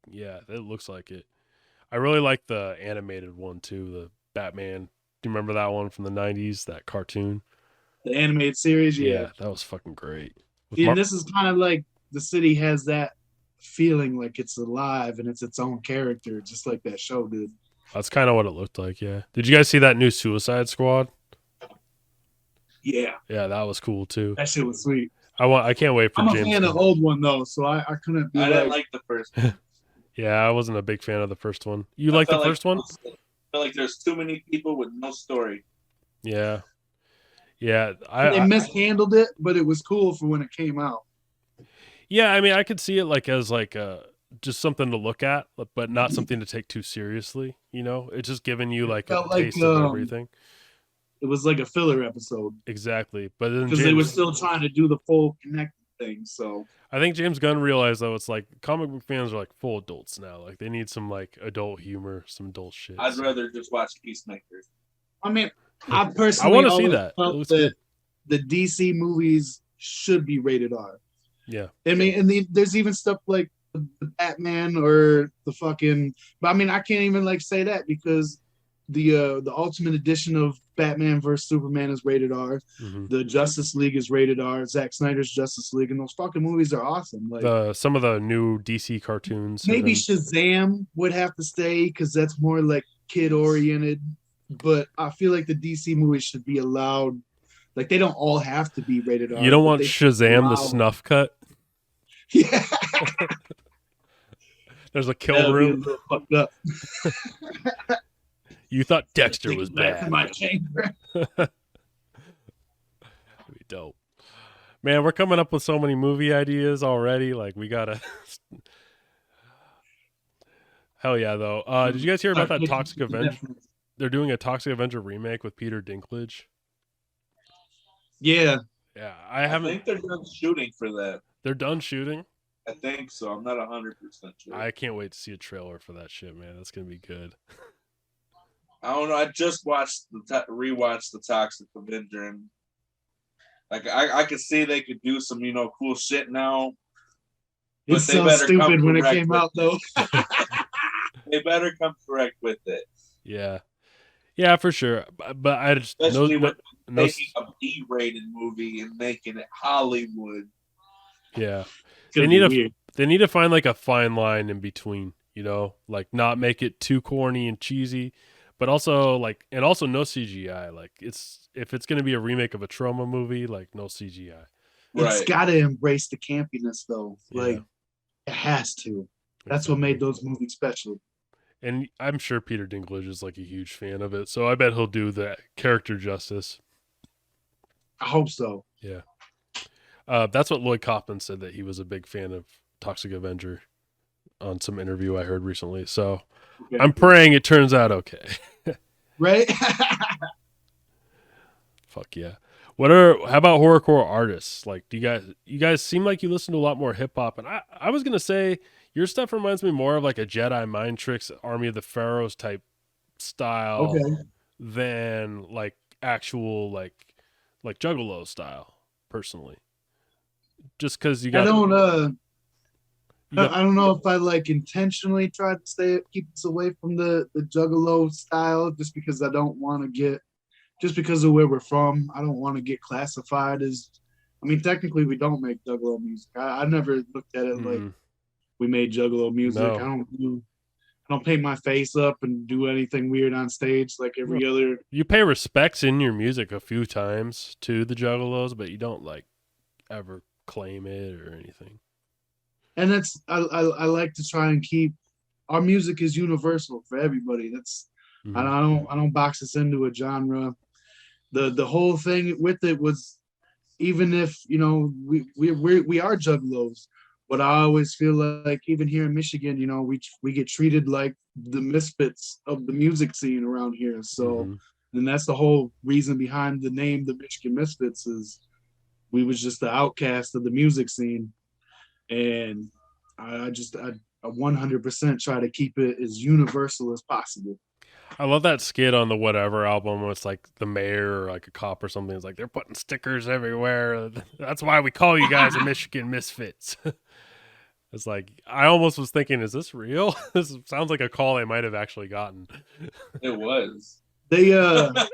Yeah, it looks like it. I really like the animated one too, the Batman. Do you remember that one from the 90s, that cartoon? The animated series, yeah, that was fucking great. And this is kind of like the city has that feeling like it's alive and it's its own character, just like that show did. That's kind of what it looked like, yeah. Did you guys see that new Suicide Squad? Yeah. Yeah, that was cool too. That shit was sweet. I can't wait for I'm James. I'm a fan of the old one though, so I couldn't be I didn't like the first one. Yeah, I wasn't a big fan of the first one. You like the first one? I feel like there's too many people with no story. Yeah. Yeah, They mishandled it, but it was cool for when it came out. Yeah, I mean, I could see it like as like just something to look at, but not something to take too seriously. You know, it's just giving you like a taste of everything. It was like a filler episode. Exactly, but then because they were still trying to do the full connected thing. So I think James Gunn realized though it's like comic book fans are like full adults now. Like they need some like adult humor, some adult shit. I'd rather just watch Peacemaker. I mean, I personally want to see that. The DC movies should be rated R. Yeah, I mean, and there's even stuff like the Batman or the fucking. But I mean, I can't even like say that because the Ultimate Edition of Batman vs Superman is rated R. Mm-hmm. The Justice League is rated R. Zack Snyder's Justice League, and those fucking movies are awesome. Like some of the new DC cartoons. Maybe Shazam would have to stay because that's more like kid oriented. But I feel like the DC movies should be allowed. Like they don't all have to be rated R. You don't want Shazam the snuff cut? Yeah. There's a kill room. Fucked up. You thought Dexter was bad. My chamber. That'd be dope. Man, we're coming up with so many movie ideas already. Like we gotta. Hell yeah, though. Did you guys hear about that Toxic Avenger? They're doing a Toxic Avenger remake with Peter Dinklage. Yeah. Yeah, I think they're done shooting for that. They're done shooting? I think so. I'm not 100% sure. I can't wait to see a trailer for that shit, man. That's gonna be good. I don't know. I just rewatched the Toxic Avenger, and like I could see they could do some cool shit now. But it's so stupid when it came out, though. They better come correct with it. Yeah, for sure. But I just making a B-rated movie and making it Hollywood. Yeah, they need to find like a fine line in between. Like not make it too corny and cheesy, but also no CGI. Like if it's going to be a remake of a Troma movie, like no CGI. It's got to embrace the campiness, though. Yeah. Like it has to. That's what made those movies special. And I'm sure Peter Dinklage is like a huge fan of it, so I bet he'll do the character justice. I hope so. Yeah. That's what Lloyd Kaufman said, that he was a big fan of Toxic Avenger on some interview I heard recently. So okay. I'm praying it turns out okay. Right? Fuck yeah. How about horrorcore artists? Like, do you guys seem like you listen to a lot more hip hop, and I was gonna say your stuff reminds me more of like a Jedi Mind Tricks, Army of the Pharaohs type style than like actual like Juggalo style, personally. Just because you got. I don't know if I like intentionally tried to keep us away from the Juggalo style, just because I don't want to get, just because of where we're from, I don't want to get classified as. I mean, technically, we don't make Juggalo music. I never looked at it like we made Juggalo music. No. I don't paint my face up and do anything weird on stage like every other. You pay respects in your music a few times to the Juggalos, but you don't like ever claim it or anything. And that's I like to try and keep our music is universal for everybody. That's I don't box us into a genre. The whole thing with it was, even if we are Juggalos, but I always feel like even here in Michigan, we get treated like the misfits of the music scene around here. So and that's the whole reason behind the name, the Michigan Misfits, is we was just the outcast of the music scene. And I 100% try to keep it as universal as possible. I love that skit on the Whatever album where it's like the mayor or like a cop or something. It's like, they're putting stickers everywhere. That's why we call you guys the Michigan Misfits. It's like, I almost was thinking, is this real? This sounds like a call they might have actually gotten. It was. They the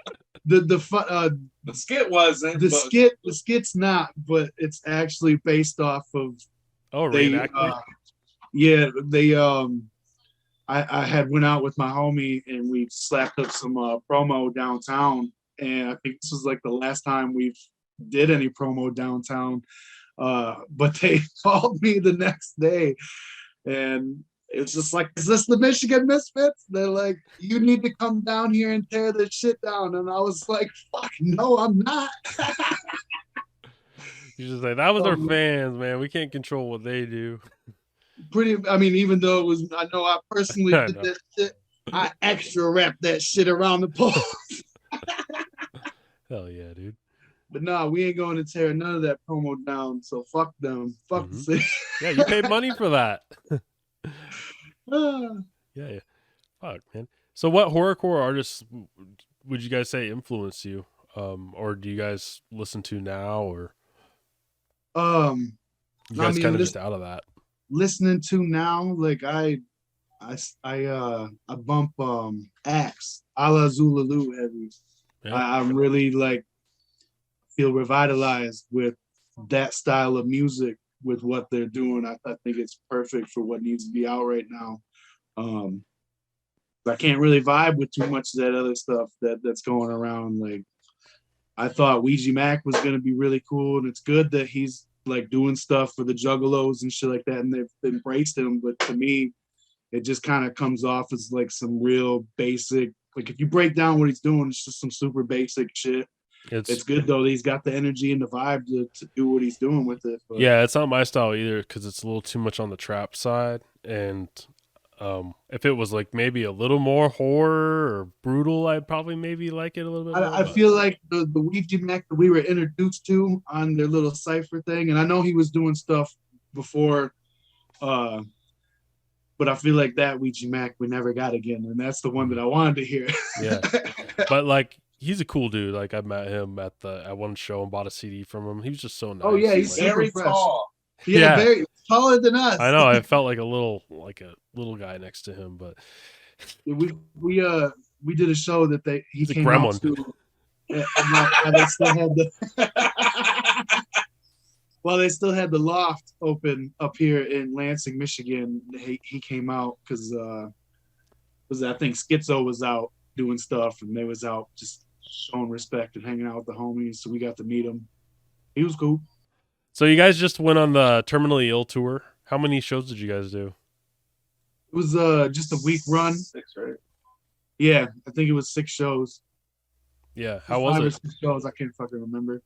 skit wasn't. The skit's not, but it's actually based off of. Oh, reenactment. I had went out with my homie and we slapped up some promo downtown, and I think this was like the last time we did any promo downtown. But they called me the next day, and It's just like, is this the Michigan Misfits? They're like, you need to come down here and tear this shit down. And I was like, fuck, no, I'm not. You just like, that was our fans, man. We can't control what they do. I mean, even though it was, I know I personally did that shit, I extra wrapped that shit around the post. Hell yeah, dude. But nah, we ain't going to tear none of that promo down. So fuck them. Fuck the city. Yeah, you paid money for that. Yeah. Fuck, man. So what horrorcore artists would you guys say influenced you? Or do you guys listen to now, or you guys kind of just out of that? Listening to now, like I bump Axe, Alla Xul Elu heavy. Yeah. I really like feel revitalized with that style of music, with what they're doing. I think it's perfect for what needs to be out right now. I can't really vibe with too much of that other stuff that's going around. Like, I thought Ouija Mac was gonna be really cool, and it's good that he's like doing stuff for the Juggalos and shit like that, and they've embraced him. But to me, it just kind of comes off as like some real basic. Like, if you break down what he's doing, it's just some super basic shit. It's good though. He's got the energy and the vibe to do what he's doing with it. But yeah, it's not my style either, because it's a little too much on the trap side. And if it was like maybe a little more horror or brutal, I'd probably maybe like it a little bit more. I feel like the Ouija Mac that we were introduced to on their little cipher thing, and I know he was doing stuff before, but I feel like that Ouija Mac we never got again, and that's the one that I wanted to hear. Yeah, but like, he's a cool dude. Like, I met him at one show and bought a CD from him. He was just so nice. Oh yeah, he's like, very tall. Yeah, very taller than us. I know. I felt like a little guy next to him, but we did a show that he came out to. They still had they still had the loft open up here in Lansing, Michigan. He came out because I think Schizo was out doing stuff, and they was out just showing respect and hanging out with the homies. So we got to meet him. He was cool. So you guys just went on the Terminally Ill tour. How many shows did you guys do? It was just a week run. 6, right? Yeah, I think it was 6 shows. Yeah, how was it? 5 or 6 shows, I can't fucking remember.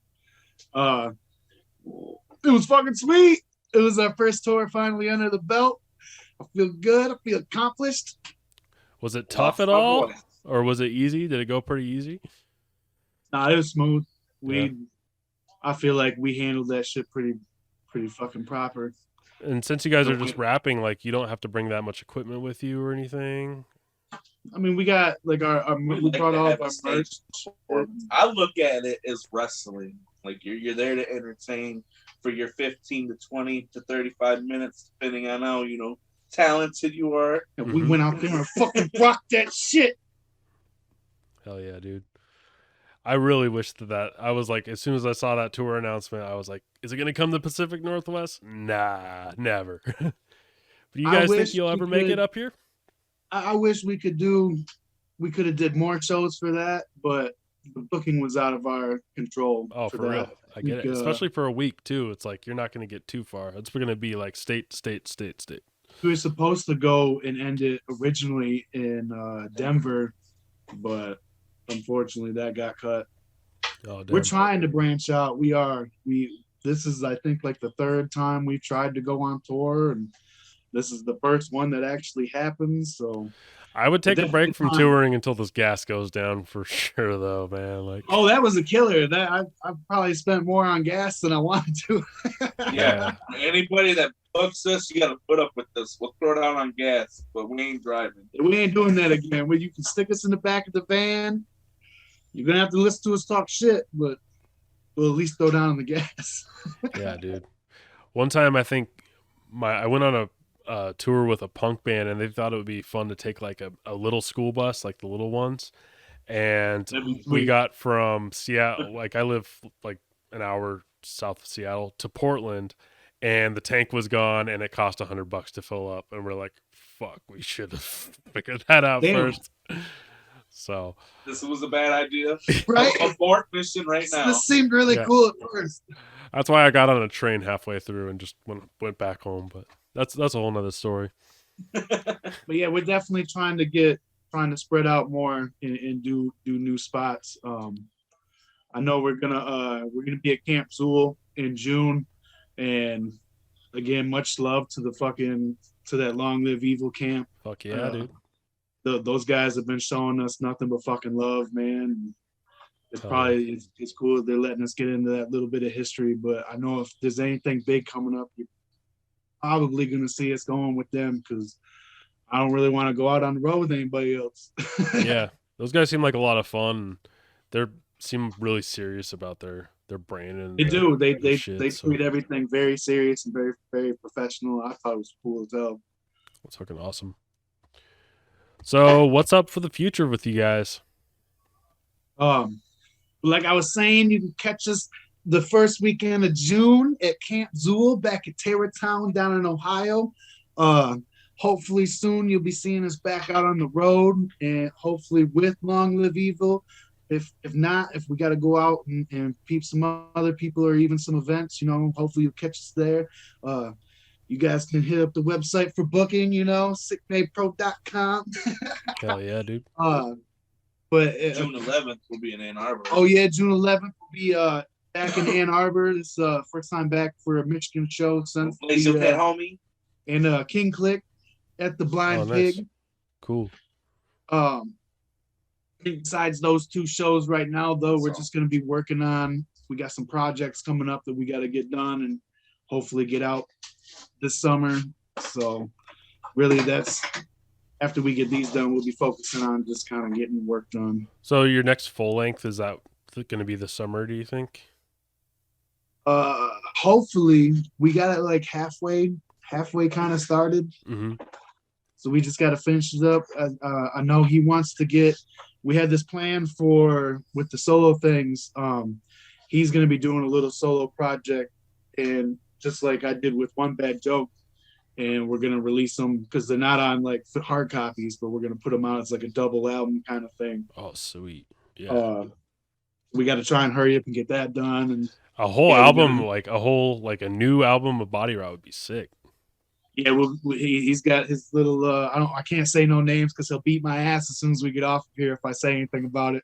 It was fucking sweet. It was our first tour finally under the belt. I feel good. I feel accomplished. Was it tough at all? Or was it easy? Did it go pretty easy? Nah, it was smooth. I feel like we handled that shit pretty fucking proper. And since you guys are just rapping, like, you don't have to bring that much equipment with you or anything. I mean, we got like we brought all of our merch. I look at it as wrestling. Like, you're there to entertain for your 15 to 20 to 35 minutes, depending on how talented you are. And we went out there and fucking rocked that shit. Hell yeah, dude. I really wish that I was like, as soon as I saw that tour announcement, I was like, is it going to come to Pacific Northwest? Nah, never. But you guys think you'll ever make it up here? I wish we could have did more shows for that, but the booking was out of our control. Oh, for real. I get it. Especially for a week too. It's like, you're not going to get too far. It's going to be like state. We were supposed to go and end it originally in Denver, but unfortunately that got cut. Oh, we're trying to branch out. This is, I think, like the 3rd time we've tried to go on tour, and this is the first one that actually happens. So I would take a break from touring until this gas goes down for sure, though, man. Like, oh, that was a killer. That I've probably spent more on gas than I wanted to. Yeah. Anybody that books us, you got to put up with this. We'll throw down on gas, but we ain't driving. We ain't doing that again. Well, you can stick us in the back of the van. You're gonna have to listen to us talk shit, but we'll at least throw down on the gas. Yeah, dude. One time, I think I went on a tour with a punk band, and they thought it would be fun to take like a little school bus, like the little ones, and we got from Seattle. Like, I live like an hour south of Seattle to Portland, and the tank was gone, and it cost $100 to fill up, and we're like, "Fuck, we should have figured that out first." So this was a bad idea. Right? Abort mission right now. This seemed really cool at first. That's why I got on a train halfway through and just went back home. But that's a whole nother story. But yeah, we're definitely trying to spread out more and do new spots. I know we're gonna be at Camp Zool in June, and again, much love to to that Long Live Evil camp. Fuck yeah, dude. Those guys have been showing us nothing but fucking love, man. It's cool they're letting us get into that little bit of history, but I know if there's anything big coming up, you're probably gonna see us going with them because I don't really want to go out on the road with anybody else. Yeah, those guys seem like a lot of fun. They seem really serious about their brand and They do. They shit, treat everything very serious and very very professional. I thought it was cool as hell. That's fucking awesome. So, what's up for the future with you guys? Like I was saying, you can catch us the first weekend of June at Camp Zool back at Terrytown down in Ohio. Hopefully soon you'll be seeing us back out on the road and hopefully with Long Live Evil. If not, if we got to go out and peep some other people or even some events, hopefully you'll catch us there. You guys can hit up the website for booking, sickmaypro.com. Hell yeah, dude. But June 11th will be in Ann Arbor. Oh yeah, June 11th will be back in Ann Arbor. It's first time back for a Michigan show since Place your pet homie. And King Click at the Blind Pig. Cool. Besides those two shows right now, though, we're just gonna be working on. We got some projects coming up that we got to get done and hopefully get out this summer. So really, that's after we get these done, we'll be focusing on just kind of getting work done. So your next full length, is that going to be this summer, do you think? Hopefully we got it like halfway kind of started. Mm-hmm. So we just got to finish it up. I know he wants to we had this plan with the solo things. He's going to be doing a little solo project, and just like I did with One Bad Joke, and we're going to release them because they're not on like hard copies, but we're going to put them out as like a double album kind of thing. Oh, sweet. Yeah. We got to try and hurry up and get that done. And a whole album, like a new album of Body Rot would be sick. Yeah, he's got his little. I can't say no names because he'll beat my ass as soon as we get off of here if I say anything about it.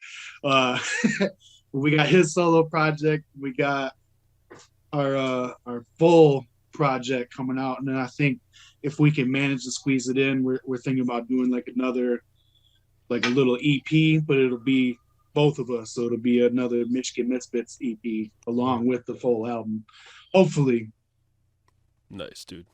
We got his solo project. We got our full project coming out, and then I think if we can manage to squeeze it in, we're thinking about doing like another, like a little EP, but it'll be both of us, so it'll be another Michigan Misfits EP along with the full album, hopefully. Nice, dude.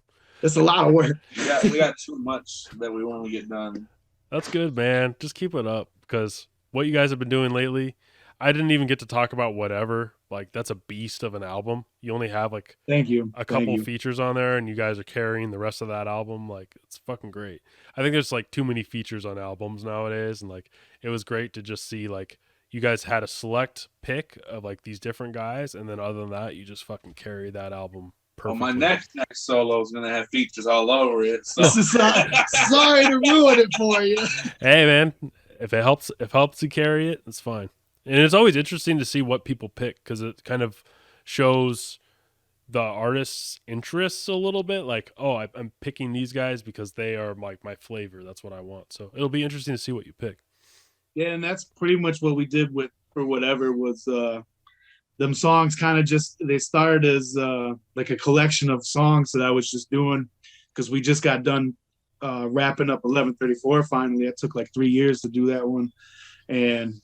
It's a lot of work. We got too much that we want to get done. That's good, man. Just keep it up, because what you guys have been doing lately, I didn't even get to talk about Whatever. Like, that's a beast of an album. You only have like a couple features on there, and you guys are carrying the rest of that album. Like, it's fucking great. I think there's like too many features on albums nowadays, and like it was great to just see like you guys had a select pick of like these different guys, and then other than that, you just fucking carry that album perfectly. Well, my next solo is gonna have features all over it. So sorry to ruin it for you. Hey man, if it helps you carry it, it's fine. And it's always interesting to see what people pick, because it kind of shows the artist's interests a little bit. Like, oh, I'm picking these guys because they are like my flavor. That's what I want. So it'll be interesting to see what you pick. Yeah, and that's pretty much what we did for Whatever was them songs kind of they started as like a collection of songs that I was just doing because we just got done wrapping up 1134 finally. It took like 3 years to do that one. And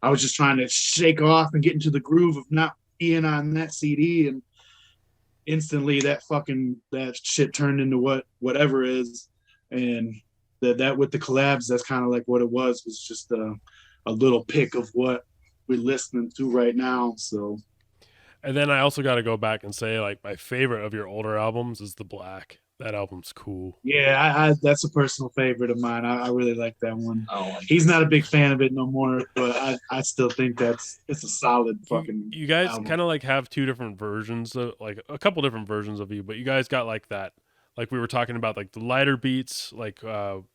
I was just trying to shake off and get into the groove of not being on that CD, and instantly that shit turned into Whatever is. And that with the collabs, that's kind of like what it was just a little pick of what we're listening to right now. So, and then I also got to go back and say, like, my favorite of your older albums is The Black. That album's cool. Yeah, that's a personal favorite of mine. I really like that one. Oh, he's not a big fan of it no more, but I still think it's a solid fucking. You guys kind of like have two different versions of, like, a couple different versions of you, but you guys got like that, like we were talking about, like the lighter beats, like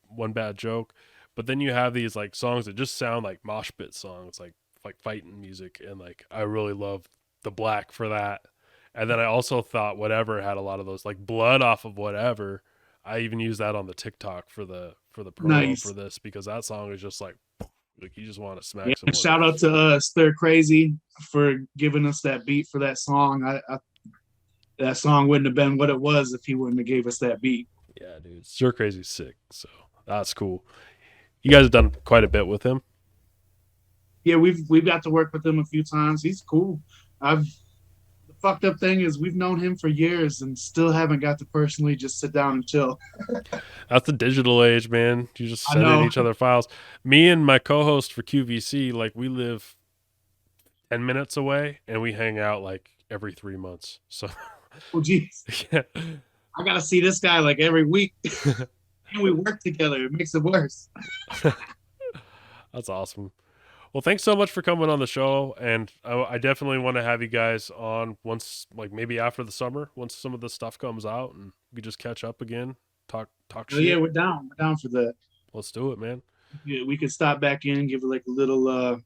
One Bad Joke, but then you have these like songs that just sound like mosh pit songs, like fighting music, and like I really love The Black for that. And then I also thought Whatever had a lot of those, like Blood off of Whatever. I even use that on the TikTok for the promo Nice. for this, because that song is just like you just want to smack Yeah, someone. shout out to Stir Crazy for giving us that beat for that song. That song wouldn't have been what it was if he wouldn't have gave us that beat. Yeah, dude, Stir Crazy's sick, so that's cool. You guys have done quite a bit with him. Yeah, we've got to work with him a few times. He's cool. The fucked up thing is we've known him for years and still haven't got to personally just sit down and chill. That's the digital age, man. You just send in each other files. Me and my co-host for QVC, like, we live 10 minutes away and we hang out like every 3 months. So oh geez. Yeah. I gotta see this guy like every week. And we work together. It makes it worse. That's awesome. Well, thanks so much for coming on the show, and I definitely want to have you guys on once, like maybe after the summer, once some of the stuff comes out, and we just catch up again, talk shit. Yeah, we're down. We're down for that. Let's do it, man. Yeah, we could stop back in, give like a little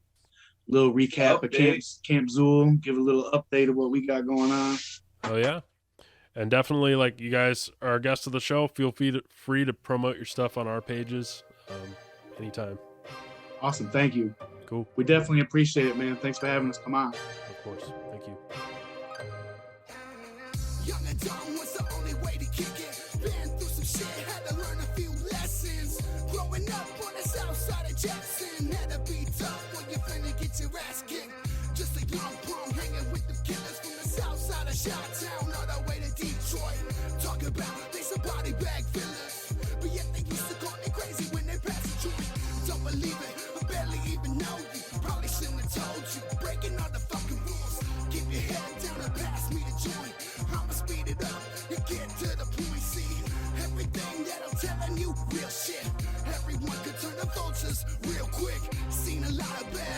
recap of Camp Zool, give a little update of what we got going on. Oh yeah, and definitely, like, you guys are guests of the show. Feel free to promote your stuff on our pages anytime. Awesome, thank you. Cool. We definitely appreciate it, man. Thanks for having us come on. Of course. Thank you. Young and dumb was the only way to kick it. Been through some shit, had to learn a few lessons. Growing up on the south side of Jackson, had to be tough when you finna get your ass kicked. Just a young punk hanging with the killers from the south side of Chi-Town, all the way to Detroit. Talk about they some body bag fillers, but yet they used to call me crazy when they pass a joint. Don't believe it, I barely even know you. Probably shouldn't have told you. Breaking all the fucking rules. Keep your head down and pass me the joint. I'ma speed it up and get to the point. See, everything that I'm telling you, real shit. Everyone could turn to vultures real quick. Seen a lot of bad